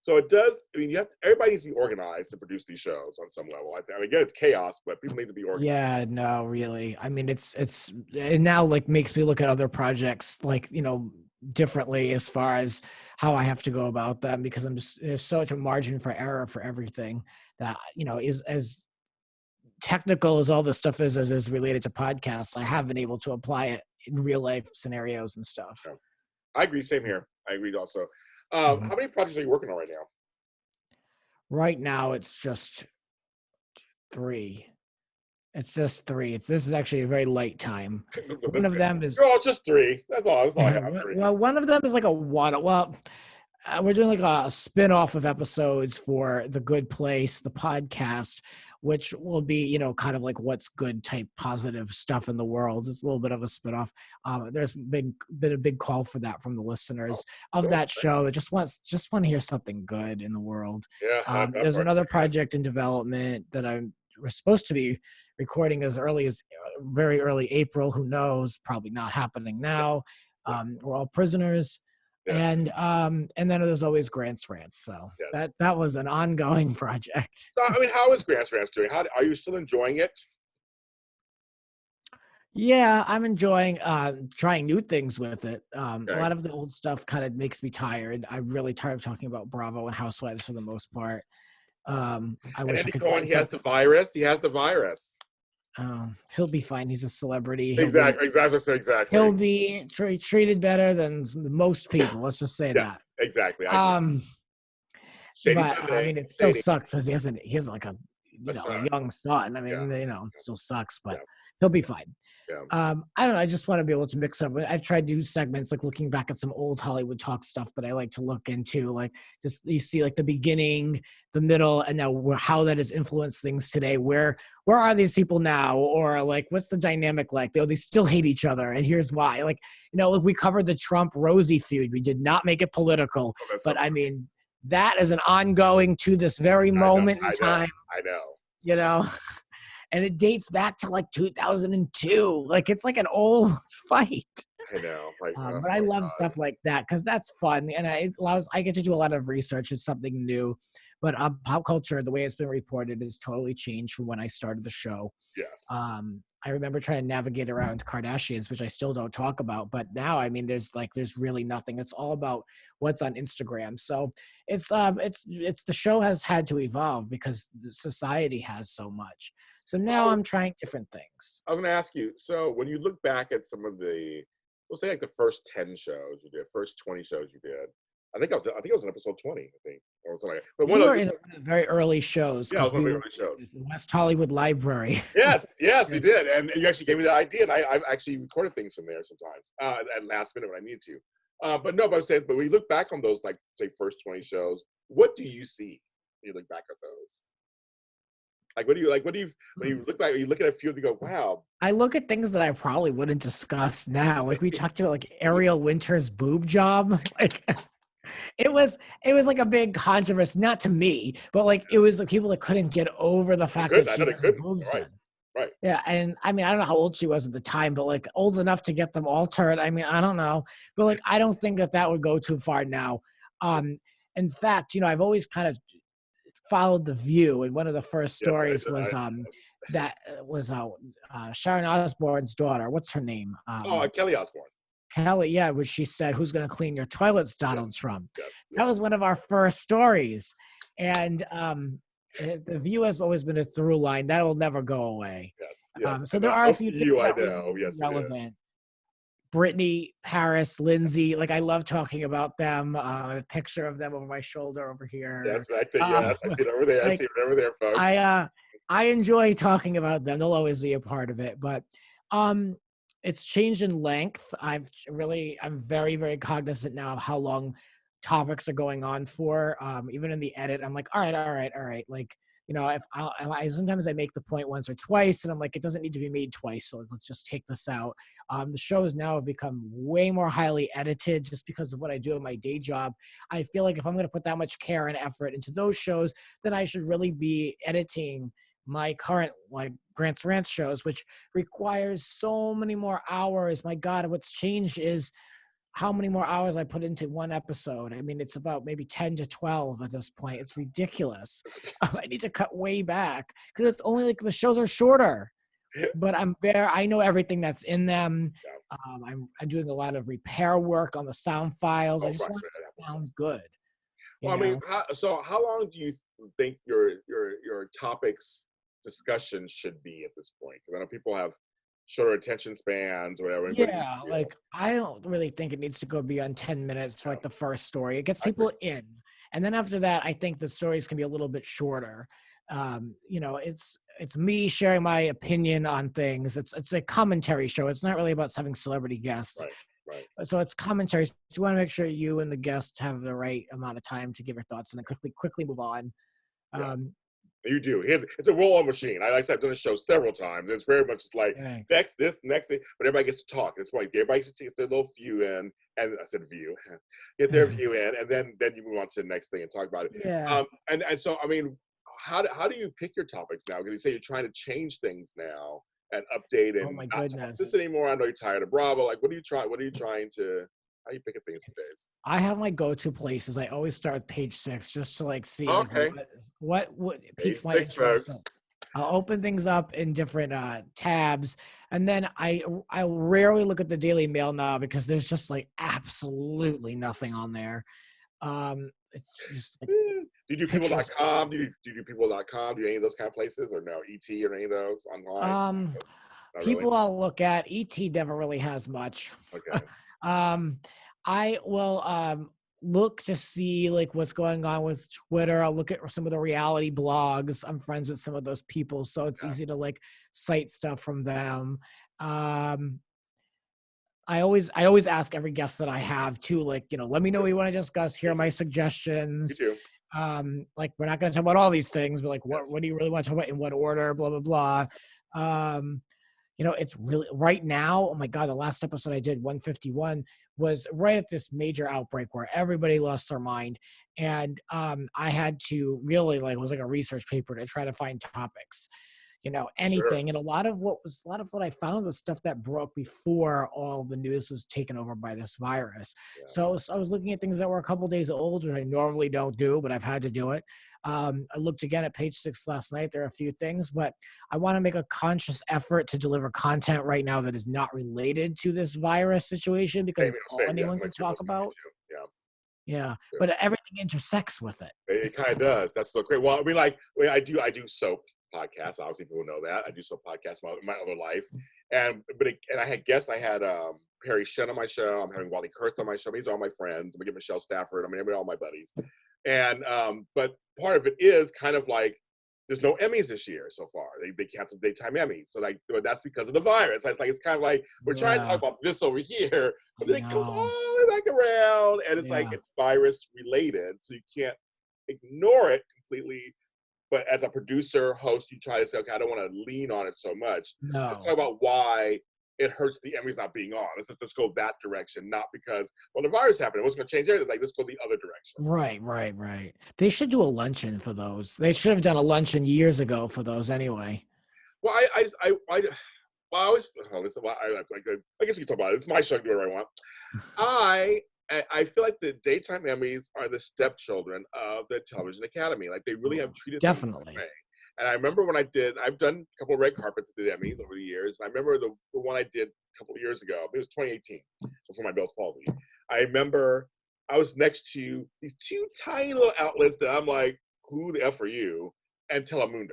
Speaker 1: So it does. I mean, everybody needs to be organized to produce these shows on some level. I mean, again, it's chaos, but people need to be organized.
Speaker 2: Yeah, no, really. I mean, it now, like, makes me look at other projects, like, differently as far as how I have to go about them, because there's such a margin for error for everything that, is as technical as all this stuff is related to podcasts, I have been able to apply it in real life scenarios and stuff.
Speaker 1: Yeah. I agree. Same here. I agree also.
Speaker 2: Mhm.
Speaker 1: How many projects are you working on right now?
Speaker 2: Right now, it's just 3. It's just 3. This is actually a very light time. One of them is
Speaker 1: Oh, it's just 3. That's all. That's all I have. 3.
Speaker 2: well, one of them is like a one. Well, we're doing like a spin-off of episodes for The Good Place, the podcast, which will be, you know, kind of like what's good type positive stuff in the world. It's a little bit of a spin-off. There's been a big call for that from the listeners of that show. It just want to hear something good in the world.
Speaker 1: Yeah.
Speaker 2: There's another project in development that we're supposed to be recording as early as very early April. Who knows? Probably not happening now. We're all prisoners.
Speaker 1: Yes.
Speaker 2: And then there's always Grants Rants. So that was an ongoing project.
Speaker 1: So, I mean, how is Grants Rants doing? Are you still enjoying it?
Speaker 2: Yeah, I'm enjoying trying new things with it.
Speaker 1: Okay.
Speaker 2: A lot of the old stuff kind of makes me tired. I'm really tired of talking about Bravo and Housewives for the most part. I wish
Speaker 1: Andy
Speaker 2: I could
Speaker 1: Cohen,
Speaker 2: find
Speaker 1: he has the virus. He has the virus.
Speaker 2: he'll be fine. He's a celebrity.
Speaker 1: Exactly.
Speaker 2: He'll be treated better than most people. Let's just say that.
Speaker 1: Exactly.
Speaker 2: But I mean, it still sucks because he has like a young son. I mean, it still sucks, but he'll be fine.
Speaker 1: Yeah.
Speaker 2: I don't know. I just want to be able to mix up. I've tried to do segments like looking back at some old Hollywood Talk stuff that I like to look into. Like just you see like the beginning, the middle, and now how that has influenced things today. Where are these people now? Or like what's the dynamic like? They still hate each other, and here's why. Like like we covered the Trump-Rosie feud. We did not make it political, but I mean that is an ongoing to this very moment in time.
Speaker 1: I know.
Speaker 2: And it dates back to like 2002. Like it's like an old fight.
Speaker 1: I know.
Speaker 2: But I love stuff like that because that's fun, and I get to do a lot of research. It's something new, but pop culture, the way it's been reported, has totally changed from when I started the show.
Speaker 1: Yes.
Speaker 2: I remember trying to navigate around Kardashians, which I still don't talk about. But now, I mean, there's really nothing. It's all about what's on Instagram. So it's the show has had to evolve because the society has so much. So now I'm trying different things.
Speaker 1: I'm going to ask you. So when you look back at some of we'll say like the first 10 shows you did, first 20 shows you did. I think it was in episode 20. I think, or something like that. But
Speaker 2: we were in the very early shows.
Speaker 1: Yeah, one of the early shows.
Speaker 2: The West Hollywood Library.
Speaker 1: Yes, you did, and you actually gave me the idea, and I've actually recorded things from there sometimes at last minute when I need to. But when you look back on those, like say first 20 shows, what do you see when you look back at those? Like, when you look back, you look at a few and you go, wow.
Speaker 2: I look at things that I probably wouldn't discuss now. Like we talked about like Ariel Winter's boob job. Like it was like a big controversy, not to me, but like it was like people that couldn't get over the fact that she had her boobs done.
Speaker 1: Right.
Speaker 2: Yeah, and I mean, I don't know how old she was at the time, but like old enough to get them altered. I mean, I don't know, but like I don't think that would go too far now. In fact, I've always kind of followed The View, and one of the first stories was Sharon Osbourne's daughter. What's her name?
Speaker 1: Kelly Osbourne.
Speaker 2: Kelly, yeah, which she said, "Who's going to clean your toilets, Donald Trump?"
Speaker 1: Yes.
Speaker 2: That was one of our first stories, and The View has always been a through line that will never go away.
Speaker 1: Yes.
Speaker 2: So there are a few things that
Speaker 1: are
Speaker 2: relevant. Brittany, Paris, Lindsay, like I love talking about them. A picture of them over my shoulder over here.
Speaker 1: Yes, right there. Yeah, I see it over there. I see it over there, folks.
Speaker 2: I enjoy talking about them. They'll always be a part of it, but it's changed in length. I'm very, very cognizant now of how long topics are going on for. Even in the edit, I'm like, all right. Like, if I sometimes I make the point once or twice, and I'm like, it doesn't need to be made twice, so let's just take this out. The shows now have become way more highly edited just because of what I do in my day job. I feel like if I'm going to put that much care and effort into those shows, then I should really be editing my current like Grants Rants shows, which requires so many more hours. My God, what's changed is how many more hours I put into one episode. I mean, it's about maybe 10 to 12 at this point. It's ridiculous. I need to cut way back because it's only like the shows are shorter, but I know everything that's in them. I'm doing a lot of repair work on the sound files. I just want it to sound good.
Speaker 1: Well, I mean, how long do you think your topics discussion should be at this point? Because I know people have shorter attention spans or whatever. What do you
Speaker 2: Yeah,
Speaker 1: feel?
Speaker 2: like I don't really think it needs to go beyond 10 minutes for
Speaker 1: Yeah,
Speaker 2: like the first story. It gets
Speaker 1: I agree.
Speaker 2: people in. And then after that, I think the stories can be a little bit shorter. You know, it's me sharing my opinion on things. It's a commentary show. It's not really about having celebrity guests.
Speaker 1: Right, right.
Speaker 2: So it's commentary. So you want to make sure you and the guest have the right amount of time to give your thoughts and then quickly move on.
Speaker 1: Yeah.
Speaker 2: Um,
Speaker 1: You do. It's a roll-on machine. Like I said, I've done the show several times. It's very much like
Speaker 2: Thanks.
Speaker 1: next, this, next thing, but everybody gets to talk. It's like everybody gets to get their little view in, and I said view, get their view in, and then you move on to the next thing and talk about it.
Speaker 2: Yeah.
Speaker 1: And so I mean, how do you pick your topics now? Because you say you're trying to change things now and update
Speaker 2: Oh
Speaker 1: and
Speaker 2: my
Speaker 1: not talk about this
Speaker 2: goodness.
Speaker 1: anymore. I know you're tired of Bravo. Like, what are you trying? What are you trying to? How are you picking things these days?
Speaker 2: I have my go-to places. I always start with page 6 just to like see like
Speaker 1: Okay,
Speaker 2: what
Speaker 1: page
Speaker 2: piques my
Speaker 1: 6,
Speaker 2: interest.
Speaker 1: folks.
Speaker 2: I'll open things up in different tabs, and then I rarely look at the Daily Mail now because there's just like absolutely nothing on there. It's just like
Speaker 1: Do you do
Speaker 2: pictures.
Speaker 1: people.com? Do you do people.com? Do you any of those kind of places or no? ET or any of those online?
Speaker 2: Um,
Speaker 1: Not really.
Speaker 2: People I'll look at. ET never really has much.
Speaker 1: Okay.
Speaker 2: um, I will look to see like what's going on with Twitter. I'll look at some of the reality blogs. I'm friends with some of those people, so it's
Speaker 1: Yeah.
Speaker 2: easy to like cite stuff from them. Um, I always ask every guest that I have to like, you know, let me know what you want to discuss. Here are my
Speaker 1: You
Speaker 2: suggestions.
Speaker 1: do.
Speaker 2: Like we're not going to talk about all these things, but like
Speaker 1: Yes.
Speaker 2: what do you really want to talk about in what order? Blah blah blah. You know, it's really right now. Oh my God, the last episode I did, 151, was right at this major outbreak where everybody lost their mind. And I had to really like, it was like a research paper to try to find topics, you know,
Speaker 1: Sure.
Speaker 2: anything. And a lot of what I found was stuff that broke before all the news was taken over by this virus.
Speaker 1: Yeah.
Speaker 2: So I was looking at things that were a couple days old, which I normally don't do, but I've had to do it. I looked again at page 6 last night. There are a few things, but I want to make a conscious effort to deliver content right now that is not related to this virus situation because
Speaker 1: Same,
Speaker 2: it's all
Speaker 1: same. Yeah.
Speaker 2: anyone
Speaker 1: I'm
Speaker 2: can
Speaker 1: like
Speaker 2: talk about.
Speaker 1: yeah.
Speaker 2: Yeah,
Speaker 1: Yeah.
Speaker 2: but everything intersects with it.
Speaker 1: It
Speaker 2: It's
Speaker 1: kind of does. That's so great. Well, I mean, like, I do soap podcasts. Obviously, people know that. I do soap podcasts in my other life, and I had guests. I had Perry Shen on my show. I'm having Wally Kurth on my show. These are all my friends. We get Michelle Stafford. I mean, everybody, all my buddies. And but part of it is kind of like there's no Emmys this year so far. They canceled daytime Emmys, so like that's because of the virus. It's kind of like we're trying to talk
Speaker 2: yeah,
Speaker 1: about this over here, but
Speaker 2: I
Speaker 1: then it comes all
Speaker 2: know.
Speaker 1: the way back around, and it's like
Speaker 2: Yeah,
Speaker 1: it's virus related, so you can't ignore it completely. But as a producer, host, you try to say, okay, I don't want to lean on it so much. Let's talk
Speaker 2: no.
Speaker 1: about why it hurts the Emmys not being on. Let's go that direction, not because, well, the virus happened. It wasn't going to change everything. Like, let's go the other direction.
Speaker 2: Right. They should do a luncheon for those. They should have done a luncheon years ago for those anyway.
Speaker 1: Well, well, I always, oh, listen, well, I guess we can talk about it. It's my show. I can do whatever I want. I feel like the daytime Emmys are the stepchildren of the Television Academy. Like they really have treated them that
Speaker 2: Definitely.
Speaker 1: way. And I remember when I've done a couple of red carpets at the Emmys over the years. I remember the one I did a couple of years ago. It was 2018, before my Bell's palsy. I remember I was next to these two tiny little outlets that I'm like, who the F are you? And Telemundo.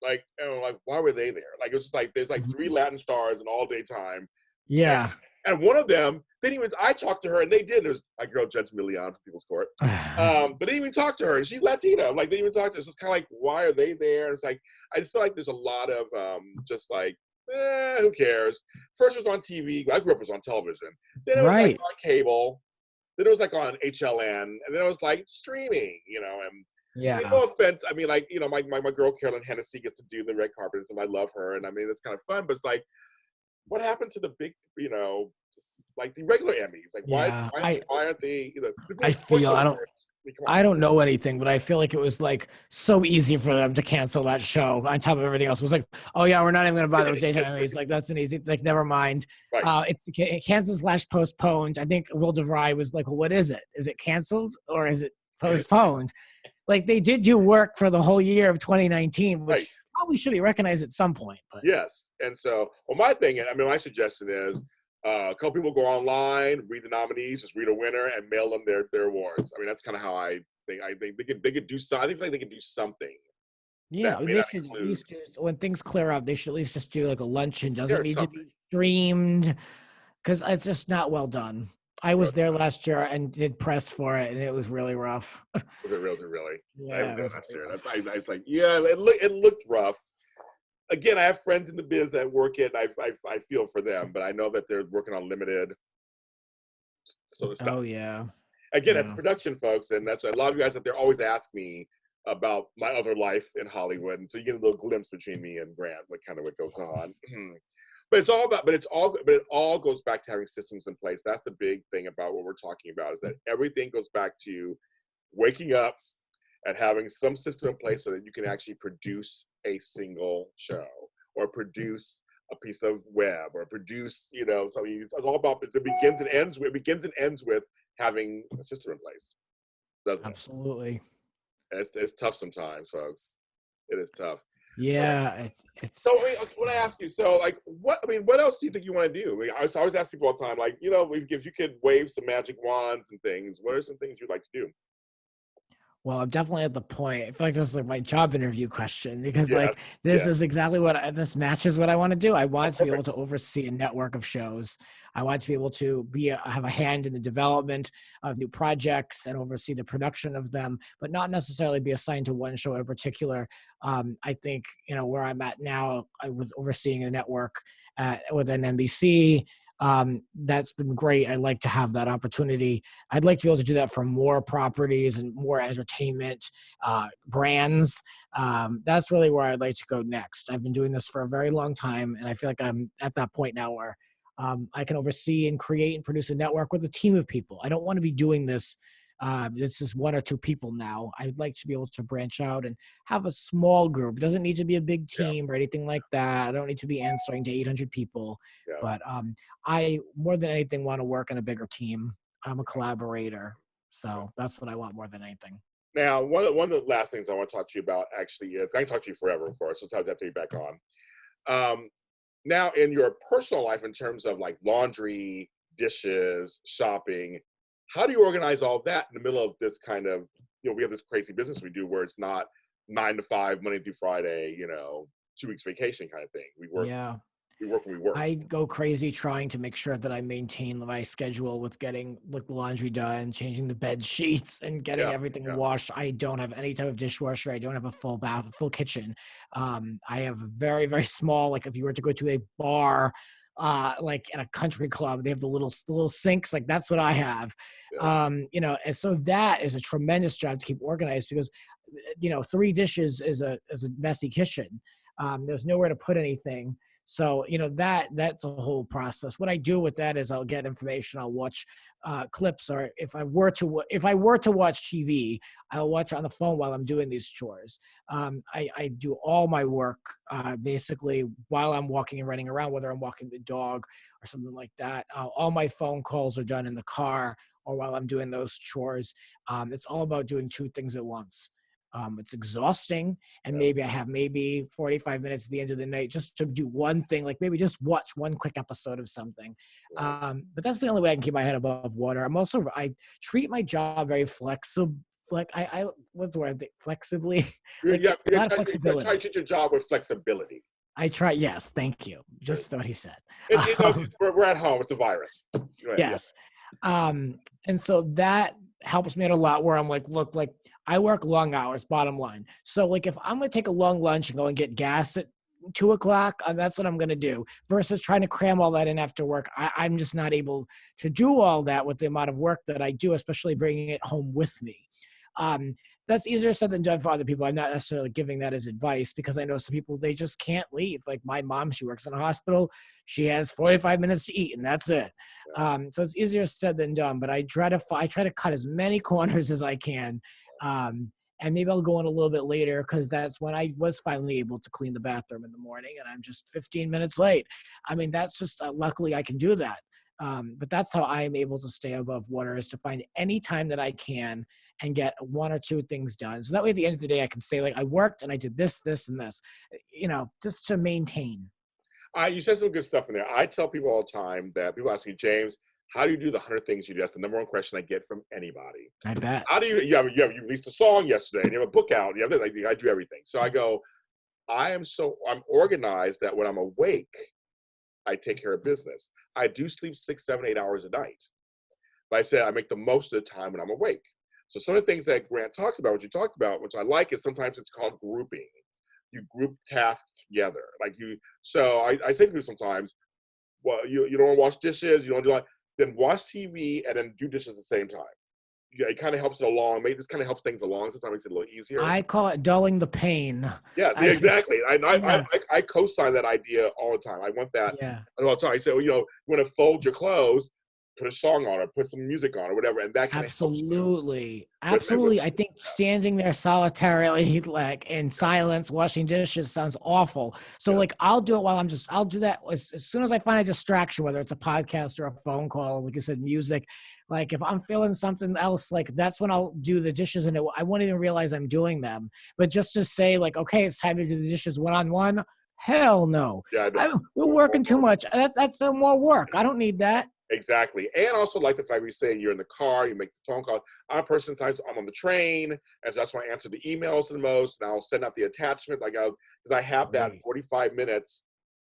Speaker 1: Like, and I'm like, why were they there? Like, it was just like, there's like 3
Speaker 2: Mhm.
Speaker 1: Latin stars in all daytime.
Speaker 2: Yeah.
Speaker 1: And one of them, they didn't even, I talked to her and they did. It was my girl, Jens Milian from People's Court. But they didn't even talk to her. And she's Latina. Like, they didn't even talk to her. So it's kind of like, why are they there? And it's like, I just feel like there's a lot of just like, who cares? First it was on TV. I grew up, it was on television. Then it was like
Speaker 2: Right.
Speaker 1: on cable. Then it was like on HLN. And then it was like streaming, you know. And I mean,
Speaker 2: Yeah.
Speaker 1: no offense. I mean, like, you know, my girl, Carolyn Hennessy, gets to do the red carpet. And I love her. And I mean, it's kind of fun. But it's like, what happened to the big, you know, just like the regular Emmys? Like,
Speaker 2: Yeah.
Speaker 1: why aren't they, you know, the
Speaker 2: I
Speaker 1: big sports
Speaker 2: feel I don't
Speaker 1: awards? I mean, come on.
Speaker 2: I don't know anything, but I feel like it was like so easy for them to cancel that show on top of everything else. It was like, oh yeah, we're not even gonna bother with daytime Emmys. Like that's an easy, like never mind.
Speaker 1: Right.
Speaker 2: It's canceled slash postponed. I think Will DeVry was like, well, what is it? Is it canceled or is it postponed? Like they did do work for the whole year of 2019,
Speaker 1: Right.
Speaker 2: which probably should be recognized at some point. But
Speaker 1: Yes. And so, well, my thing, I mean, my suggestion is a couple people go online, read the nominees, just read a winner, and mail them their awards. I mean, that's kind of how I think. I think they could do something. I think like they could do something
Speaker 2: Yeah,
Speaker 1: that may
Speaker 2: they
Speaker 1: not
Speaker 2: should at
Speaker 1: include
Speaker 2: least just when things clear up, they should at least just do like a luncheon. Doesn't
Speaker 1: or
Speaker 2: need to
Speaker 1: something.
Speaker 2: be streamed because it's just not well done. I
Speaker 1: Real
Speaker 2: was there
Speaker 1: time.
Speaker 2: last year and did press for it, and it was really rough.
Speaker 1: Was it real? Really? I
Speaker 2: Yeah,
Speaker 1: haven't
Speaker 2: it
Speaker 1: done
Speaker 2: was
Speaker 1: last
Speaker 2: really
Speaker 1: year.
Speaker 2: rough.
Speaker 1: It's like, yeah, it looked rough. Again, I have friends in the biz that work it. And I feel for them, but I know that they're working on limited sort of
Speaker 2: Oh
Speaker 1: stuff.
Speaker 2: yeah,
Speaker 1: Again, that's
Speaker 2: yeah.
Speaker 1: production, folks, and that's a lot of you guys that they're always ask me about my other life in Hollywood, and so you get a little glimpse between me and Grant, what goes on. But it all goes back to having systems in place. That's the big thing about what we're talking about, is that everything goes back to waking up and having some system in place so that you can actually produce a single show or produce a piece of web or produce, something. It's all about, it begins and ends with having a system in place, doesn't it?
Speaker 2: Absolutely.
Speaker 1: And it's tough sometimes, folks. It is tough. So,
Speaker 2: Yeah,
Speaker 1: so
Speaker 2: it's
Speaker 1: I mean, when I ask you, so like, what else do you think you want to do? I mean, I always ask people all the time, like, if you could wave some magic wands and things, what are some things you'd like to do?
Speaker 2: well, I'm definitely at the point. I feel like this is like my job interview question because
Speaker 1: Yes,
Speaker 2: like this
Speaker 1: yes.
Speaker 2: is exactly this matches what I want to do. I
Speaker 1: Oh,
Speaker 2: want to be able
Speaker 1: perfect.
Speaker 2: to oversee a network of shows. I want to be able to have a hand in the development of new projects and oversee the production of them, but not necessarily be assigned to one show in particular. I think where I'm at now, I was overseeing a network within NBC. That's been great. I'd like to have that opportunity. I'd like to be able to do that for more properties and more entertainment brands. That's really where I'd like to go next. I've been doing this for a very long time, and I feel like I'm at that point now where I can oversee and create and produce a network with a team of people. I don't want to be doing this. It's just one or two people now. I'd like to be able to branch out and have a small group. It doesn't need to be a big
Speaker 1: Yeah,
Speaker 2: team or anything like that. I don't need to be answering to 800 people,
Speaker 1: yeah.
Speaker 2: but I more than anything want to work in a bigger team. I'm a collaborator, so that's what I want more than anything.
Speaker 1: Now, one of the last things I want to talk to you about actually is, I can talk to you forever, of course. So I'll have to be back on. Um, Now, in your personal life, in terms of like laundry, dishes, shopping, how do you organize all that in the middle of this kind of, we have this crazy business we do where it's not 9 to 5, Monday through Friday, 2 weeks vacation kind of thing.
Speaker 2: Yeah.
Speaker 1: We work when we work.
Speaker 2: I go crazy trying to make sure that I maintain my schedule with getting like the laundry done, changing the bed sheets, and getting
Speaker 1: Yeah,
Speaker 2: everything
Speaker 1: yeah,
Speaker 2: washed. I don't have any type of dishwasher. I don't have a full bath, a full kitchen. I have a very, very small. Like if you were to go to a bar, like at a country club, they have the little sinks. Like that's what I have.
Speaker 1: yeah,
Speaker 2: And so that is a tremendous job to keep organized because, 3 dishes is a messy kitchen. There's nowhere to put anything. So that's a whole process. What I do with that is I'll get information. I'll watch clips, or if I were to watch TV, I'll watch on the phone while I'm doing these chores. I do all my work basically while I'm walking and running around, whether I'm walking the dog or something like that. All my phone calls are done in the car or while I'm doing those chores. It's all about doing 2 things at once. It's exhausting, and
Speaker 1: yeah,
Speaker 2: maybe I have 45 minutes at the end of the night just to do one thing, like maybe just watch one quick episode of something.
Speaker 1: yeah.
Speaker 2: But that's the only way I can keep my head above water. I treat my job very flexible. I what's the word? Flexibly, like a lot of
Speaker 1: You're trying to
Speaker 2: flexibility.
Speaker 1: treat your job with flexibility.
Speaker 2: I try. Yes, thank you. Just what he said.
Speaker 1: We're at home. It's the virus. Right, yeah,
Speaker 2: Yes. And so that helps me out a lot where I'm like, look, like I work long hours, bottom line. So like if I'm gonna take a long lunch and go and get gas at 2 o'clock, that's what I'm gonna do versus trying to cram all that in after work. I'm just not able to do all that with the amount of work that I do, especially bringing it home with me. Um, that's easier said than done for other people. I'm not necessarily giving that as advice because I know some people, they just can't leave. Like my mom, she works in a hospital. She has 45 minutes to eat and that's it. So it's easier said than done, but I try to cut as many corners as I can. And maybe I'll go in a little bit later because that's when I was finally able to clean the bathroom in the morning and I'm just 15 minutes late. I mean, that's just luckily I can do that. But that's how I'm able to stay above water, is to find any time that I can and get 1 or 2 things done. So that way at the end of the day, I can say like I worked and I did this, this, and this, just to maintain.
Speaker 1: You said some good stuff in there. I tell people all the time that people ask me, James, how do you do the 100 things you do? That's the number one question I get from anybody.
Speaker 2: I bet.
Speaker 1: How do you released a song yesterday and you have a book out, and you have this, like, I do everything. So I go, I'm organized that when I'm awake, I take care of business. I do sleep 6, 7, 8 hours a night. But I said I make the most of the time when I'm awake. So some of the things that Grant talked about, what you talked about, which I like, is sometimes it's called grouping. You group tasks together. So I say to people sometimes, well, you don't want to wash dishes, you don't do that, then watch TV and then do dishes at the same time. Yeah, it kind of helps it along. Maybe this kind of helps things along. Sometimes makes it a little easier.
Speaker 2: I call it dulling the pain.
Speaker 1: Yes, exactly. I co-sign that idea all the time. I want that all the time. I say, well, you want to fold your clothes, put a song on it, put some music on or whatever, and that kind of
Speaker 2: absolutely. I think standing there solitarily, like in silence, washing dishes sounds awful. So like, I'll do it I'll do that as soon as I find a distraction, whether it's a podcast or a phone call, like you said, music. Like if I'm feeling something else, like that's when I'll do the dishes, and I won't even realize I'm doing them. But just to say like, okay, it's time to do the dishes one-on-one. Hell no.
Speaker 1: Yeah,
Speaker 2: we're working too much. That's some more work. I don't need that.
Speaker 1: Exactly. And also like the fact you say you're in the car, you make the phone call. I'm a person, sometimes I'm on the train, and so that's when I answer the emails the most, and I'll send out the attachments. Because I have that 45 minutes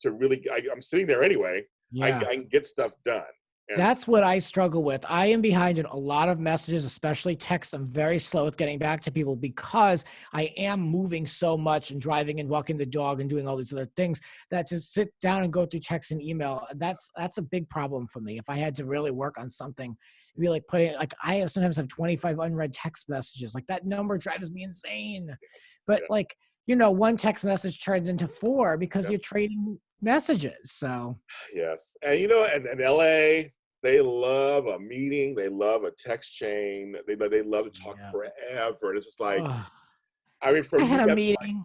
Speaker 1: to really, I'm sitting there anyway. I can get stuff done.
Speaker 2: That's what I struggle with. I am behind in a lot of messages, especially text. I'm very slow with getting back to people because I am moving so much and driving and walking the dog and doing all these other things that to sit down and go through text and email, that's a big problem for me. If I had to really work on something, be like I sometimes have 25 unread text messages. Like that number drives me insane. But like, one text message turns into 4 because you're trading messages. So
Speaker 1: yes. And and LA, they love a meeting. They love a text chain. They love to talk forever. And it's just like, I mean,
Speaker 2: I had a meeting.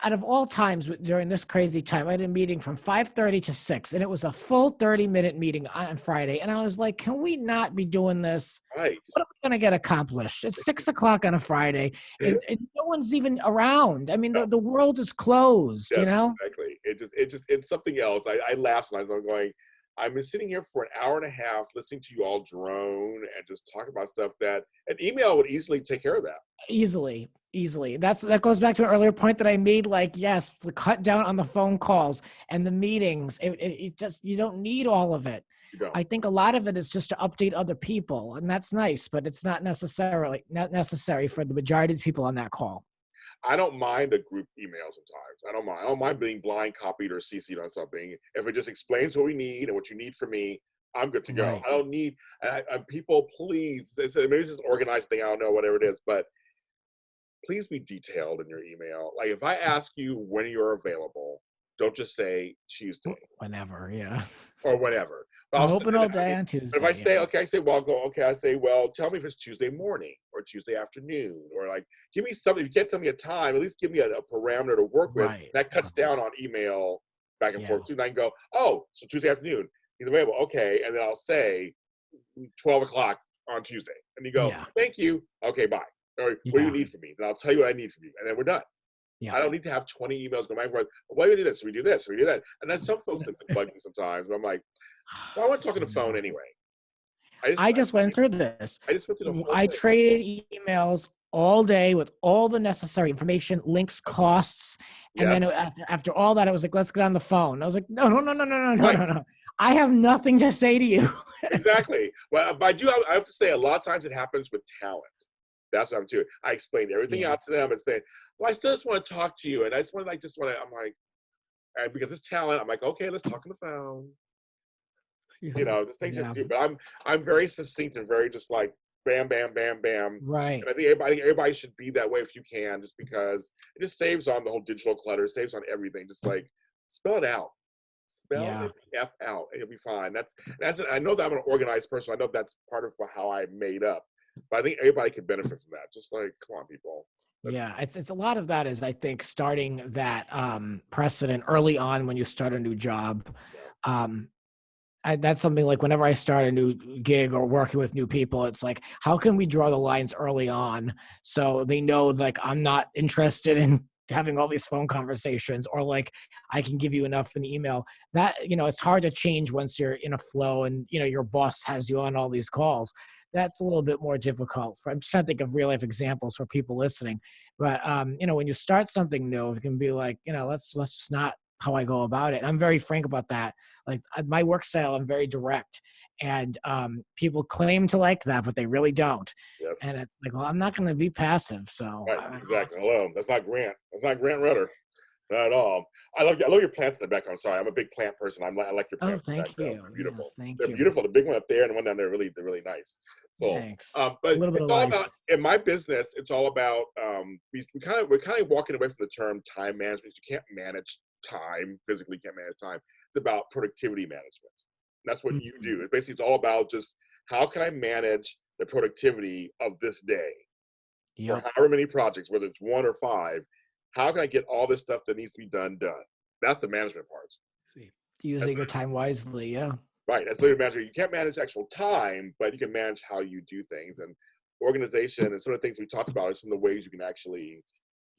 Speaker 2: Out of all times during this crazy time, I had a meeting from 5:30 to 6, and it was a full 30-minute meeting on Friday. And I was like, can we not be doing this?
Speaker 1: Right.
Speaker 2: What are we going to get accomplished? It's 6 o'clock on a Friday, and no one's even around. I mean, the world is closed,
Speaker 1: Exactly. It's something else. I laughed when I was going, I've been sitting here for an hour and a half listening to you all drone and just talk about stuff that an email would easily take care of that.
Speaker 2: Easily. That goes back to an earlier point that I made. Like, yes, cut down on the phone calls and the meetings. It just, you don't need all of it. I think a lot of it is just to update other people, and that's nice, but it's not necessary for the majority of the people on that call.
Speaker 1: I don't mind a group email sometimes. I don't mind being blind copied or CC'd on something. If it just explains what we need and what you need from me, I'm good to go.
Speaker 2: Right.
Speaker 1: I don't need people, please. Maybe it's just an organized thing. I don't know, whatever it is, but please be detailed in your email. Like if I ask you when you're available, don't just say Tuesday.
Speaker 2: Whenever, yeah.
Speaker 1: Or whenever.
Speaker 2: I'm open all day on Tuesday.
Speaker 1: But if I say, tell me if it's Tuesday morning or Tuesday afternoon, or like, give me something. If you can't tell me a time, at least give me a parameter to work with. Right. That cuts down on email back and forth too. And I can go, oh, so Tuesday afternoon, he's available. Okay. And then I'll say 12 o'clock on Tuesday. And you go, thank you. Okay, bye. Or what do you need from me? Then I'll tell you what I need from you. And then we're done. Yeah. I don't need to have 20 emails going back and forth. Why do we do this? We do this. We do that. And then some folks that bug me sometimes, but I'm like, well, I want to talk on the phone anyway.
Speaker 2: I just went through this. I traded emails all day with all the necessary information, links, costs. And then after all that, I was like, let's get on the phone. I was like, no. I have nothing to say to you.
Speaker 1: Exactly. Well, but I have to say, a lot of times it happens with talent. That's what I'm doing. I explained everything out to them and saying, well, I still just want to talk to you. And I just want to, I'm like, and because it's talent, I'm like, okay, let's talk on the phone. Just things to do. But I'm very succinct and very just like bam, bam, bam, bam.
Speaker 2: Right.
Speaker 1: And I think everybody should be that way if you can, just because it just saves on the whole digital clutter, it saves on everything. Just like spell it out. Spell it F out, and you'll be fine. I know that I'm an organized person. I know that's part of how I made up. But I think everybody can benefit from that. Just like, come on, people.
Speaker 2: It's a lot of that is, I think, starting that precedent early on when you start a new job. That's something like whenever I start a new gig or working with new people, it's like, how can we draw the lines early on so they know like I'm not interested in having all these phone conversations, or like I can give you enough in email. That, it's hard to change once you're in a flow and, your boss has you on all these calls. That's a little bit more difficult. I'm just trying to think of real life examples for people listening. But, when you start something new, it can be like, let's just not how I go about it. And I'm very frank about that. Like my work style, I'm very direct, and people claim to like that, but they really don't.
Speaker 1: Yes.
Speaker 2: And it's like, well, I'm not going to be passive. So
Speaker 1: Right, exactly. Hello, that's not Grant. That's not Grant Rutter. Not at all. I love your plants in the background. Sorry, I'm a big plant person. I like your
Speaker 2: Oh,
Speaker 1: plants in the
Speaker 2: thank
Speaker 1: background.
Speaker 2: you.
Speaker 1: They're beautiful.
Speaker 2: Yes, thank
Speaker 1: They're
Speaker 2: you.
Speaker 1: beautiful. The big one up there and the one down there they're really nice. So,
Speaker 2: Thanks. A
Speaker 1: but
Speaker 2: little bit
Speaker 1: it's
Speaker 2: of
Speaker 1: all
Speaker 2: life.
Speaker 1: about, in my business, it's all about we're kind of walking away from the term time management. You can't manage time physically. You can't manage time. It's about productivity management. And that's what you do. It's all about just how can I manage the productivity of this day for however many projects, whether it's 1 or 5. How can I get all this stuff that needs to be done? That's the management part.
Speaker 2: Using your time wisely, yeah.
Speaker 1: Right. That's literally management. You can't manage actual time, but you can manage how you do things. And organization and some of the things we talked about are some of the ways you can actually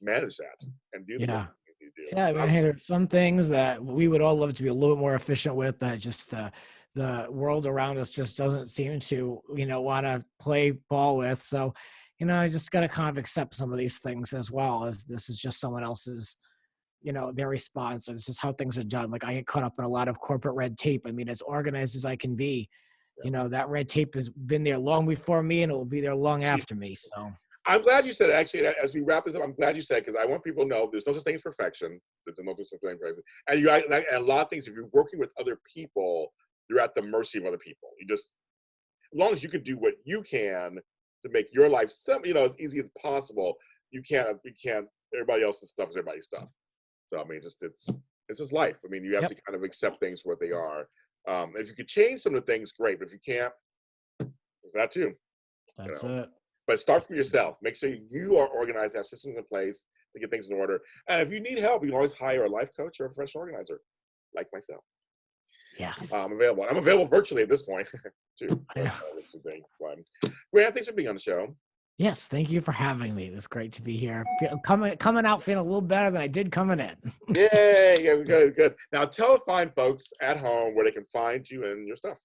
Speaker 1: manage that and do the things you do.
Speaker 2: Yeah, I mean, hey, there's some things that we would all love to be a little bit more efficient with that just the world around us just doesn't seem to, want to play ball with. So, I just got to kind of accept some of these things as well, as this is just someone else's, their response. It's just how things are done. Like I get caught up in a lot of corporate red tape. I mean, as organized as I can be, that red tape has been there long before me and it will be there long after me. So
Speaker 1: I'm glad you said it. Actually, as we wrap this up, I'm glad you said it because I want people to know there's no such thing as perfection. There's no such thing as perfection. And and a lot of things, if you're working with other people, you're at the mercy of other people. You just, as long as you can do what you can to make your life as easy as possible, you can't everybody else's stuff is everybody's stuff. So I mean, it's just life. I mean, you have to kind of accept things for what they are. If you could change some of the things, great. But if you can't, there's that too.
Speaker 2: That's it.
Speaker 1: But start from yourself. Make sure you are organized, have systems in place to get things in order. And if you need help, you can always hire a life coach or a professional organizer, like myself.
Speaker 2: Yes.
Speaker 1: I'm available. I'm available virtually at this point, too. Grant, thanks for being on the show.
Speaker 2: Yes, thank you for having me. It was great to be here. Coming out feeling a little better than I did coming in.
Speaker 1: Yay! Good. Now tell the fine folks at home where they can find you and your stuff.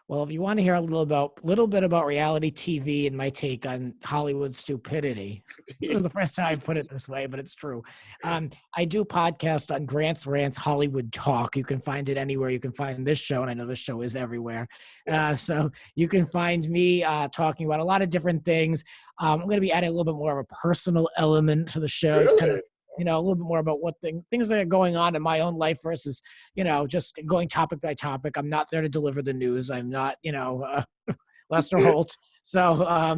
Speaker 2: Well, if you want to hear a little bit about reality TV and my take on Hollywood stupidity, this is the first time I put it this way, but it's true. I do podcast on Grants Rants Hollywood Talk. You can find it anywhere you can find this show, and I know this show is everywhere. Yes. So you can find me talking about a lot of different things. I'm going to be adding a little bit more of a personal element to the show.
Speaker 1: Really?
Speaker 2: It's kind of, a little bit more about what things that are going on in my own life versus, just going topic by topic. I'm not there to deliver the news. I'm not, Lester Holt. So, a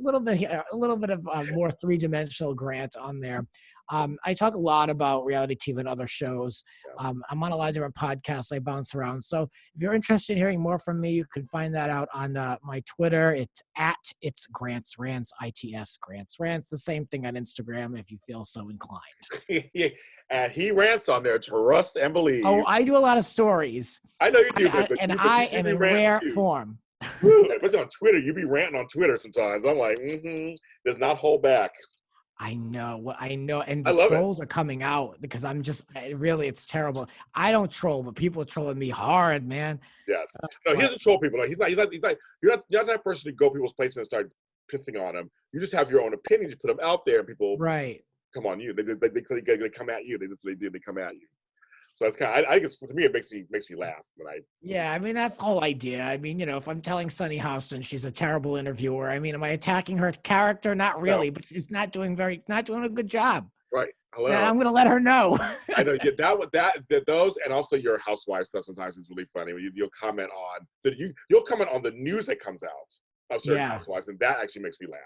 Speaker 2: little bit of more three-dimensional Grant on there. I talk a lot about reality TV and other shows. I'm on a lot of different podcasts. I bounce around. So if you're interested in hearing more from me, you can find that out on my Twitter. It's Grants Rants, ITS Grants Rants. The same thing on Instagram if you feel so inclined.
Speaker 1: And he rants on there, trust and believe.
Speaker 2: Oh, I do a lot of stories.
Speaker 1: I know you do,
Speaker 2: I am in rare form.
Speaker 1: Especially on Twitter, you be ranting on Twitter sometimes. I'm like, does not hold back.
Speaker 2: I know, and the trolls are coming out because it's terrible. I don't troll, but people are trolling me hard, man.
Speaker 1: Yes. No, he doesn't troll people. He's not. You're not that person to go people's places and start pissing on them. You just have your own opinions. You put them out there, and people come on you. They come at you. That's what they do. They come at you. So it's kind of, I guess for me, it makes me laugh when I.
Speaker 2: Yeah, I mean that's the whole idea. I mean, if I'm telling Sunny Houston she's a terrible interviewer, I mean, am I attacking her character? Not really, but she's not doing a good job.
Speaker 1: Right. Hello.
Speaker 2: And I'm gonna let her know.
Speaker 1: I know. Yeah, those, and also your housewife stuff sometimes is really funny. When you'll comment on you'll comment on the news that comes out of certain housewives, and that actually makes me laugh.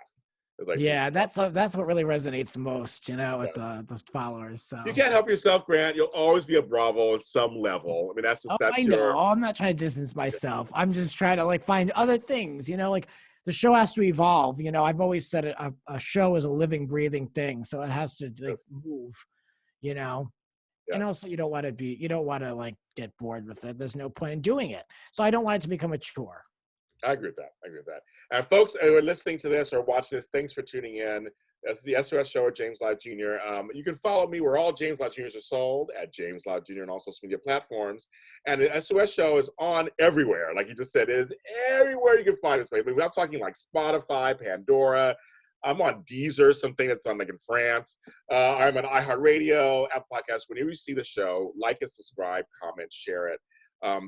Speaker 1: Like,
Speaker 2: that's what really resonates most, with the followers. So
Speaker 1: you can't help yourself, Grant. You'll always be a Bravo at some level. I mean, that's
Speaker 2: I know. I'm not trying to distance myself. I'm just trying to find other things. Like the show has to evolve. I've always said a show is a living, breathing thing, so it has to move. And also you don't want to get bored with it. There's no point in doing it. So I don't want it to become a chore.
Speaker 1: I agree with that. And folks who are listening to this or watching this, thanks for tuning in. That's the SOS Show with James Lott Jr. You can follow me where all James Lott Jr.'s are sold, at James Lott Jr. on all social media platforms. And the SOS Show is on everywhere. Like you just said, it is everywhere you can find us. But I'm talking like Spotify, Pandora. I'm on Deezer, something that's on like in France. I'm on iHeartRadio, Apple Podcasts. Whenever you see the show, like and subscribe, comment, share it.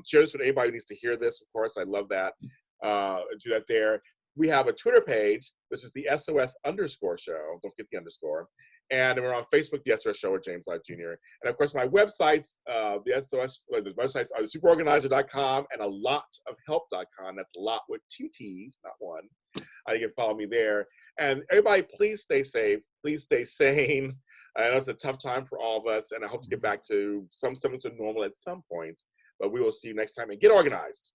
Speaker 1: Share this with anybody who needs to hear this, of course. I love that. Do that there. We have a Twitter page, which is the SOS_show. Don't forget the underscore. And we're on Facebook, the SOS Show with James Lott Jr. And of course, my websites, the websites are superorganizer.com and a lottofhelp.com. That's Lott with 2 T's, not one. You can follow me there. And everybody, please stay safe. Please stay sane. I know it's a tough time for all of us, and I hope to get back to some semblance of normal at some point. But we will see you next time, and get organized.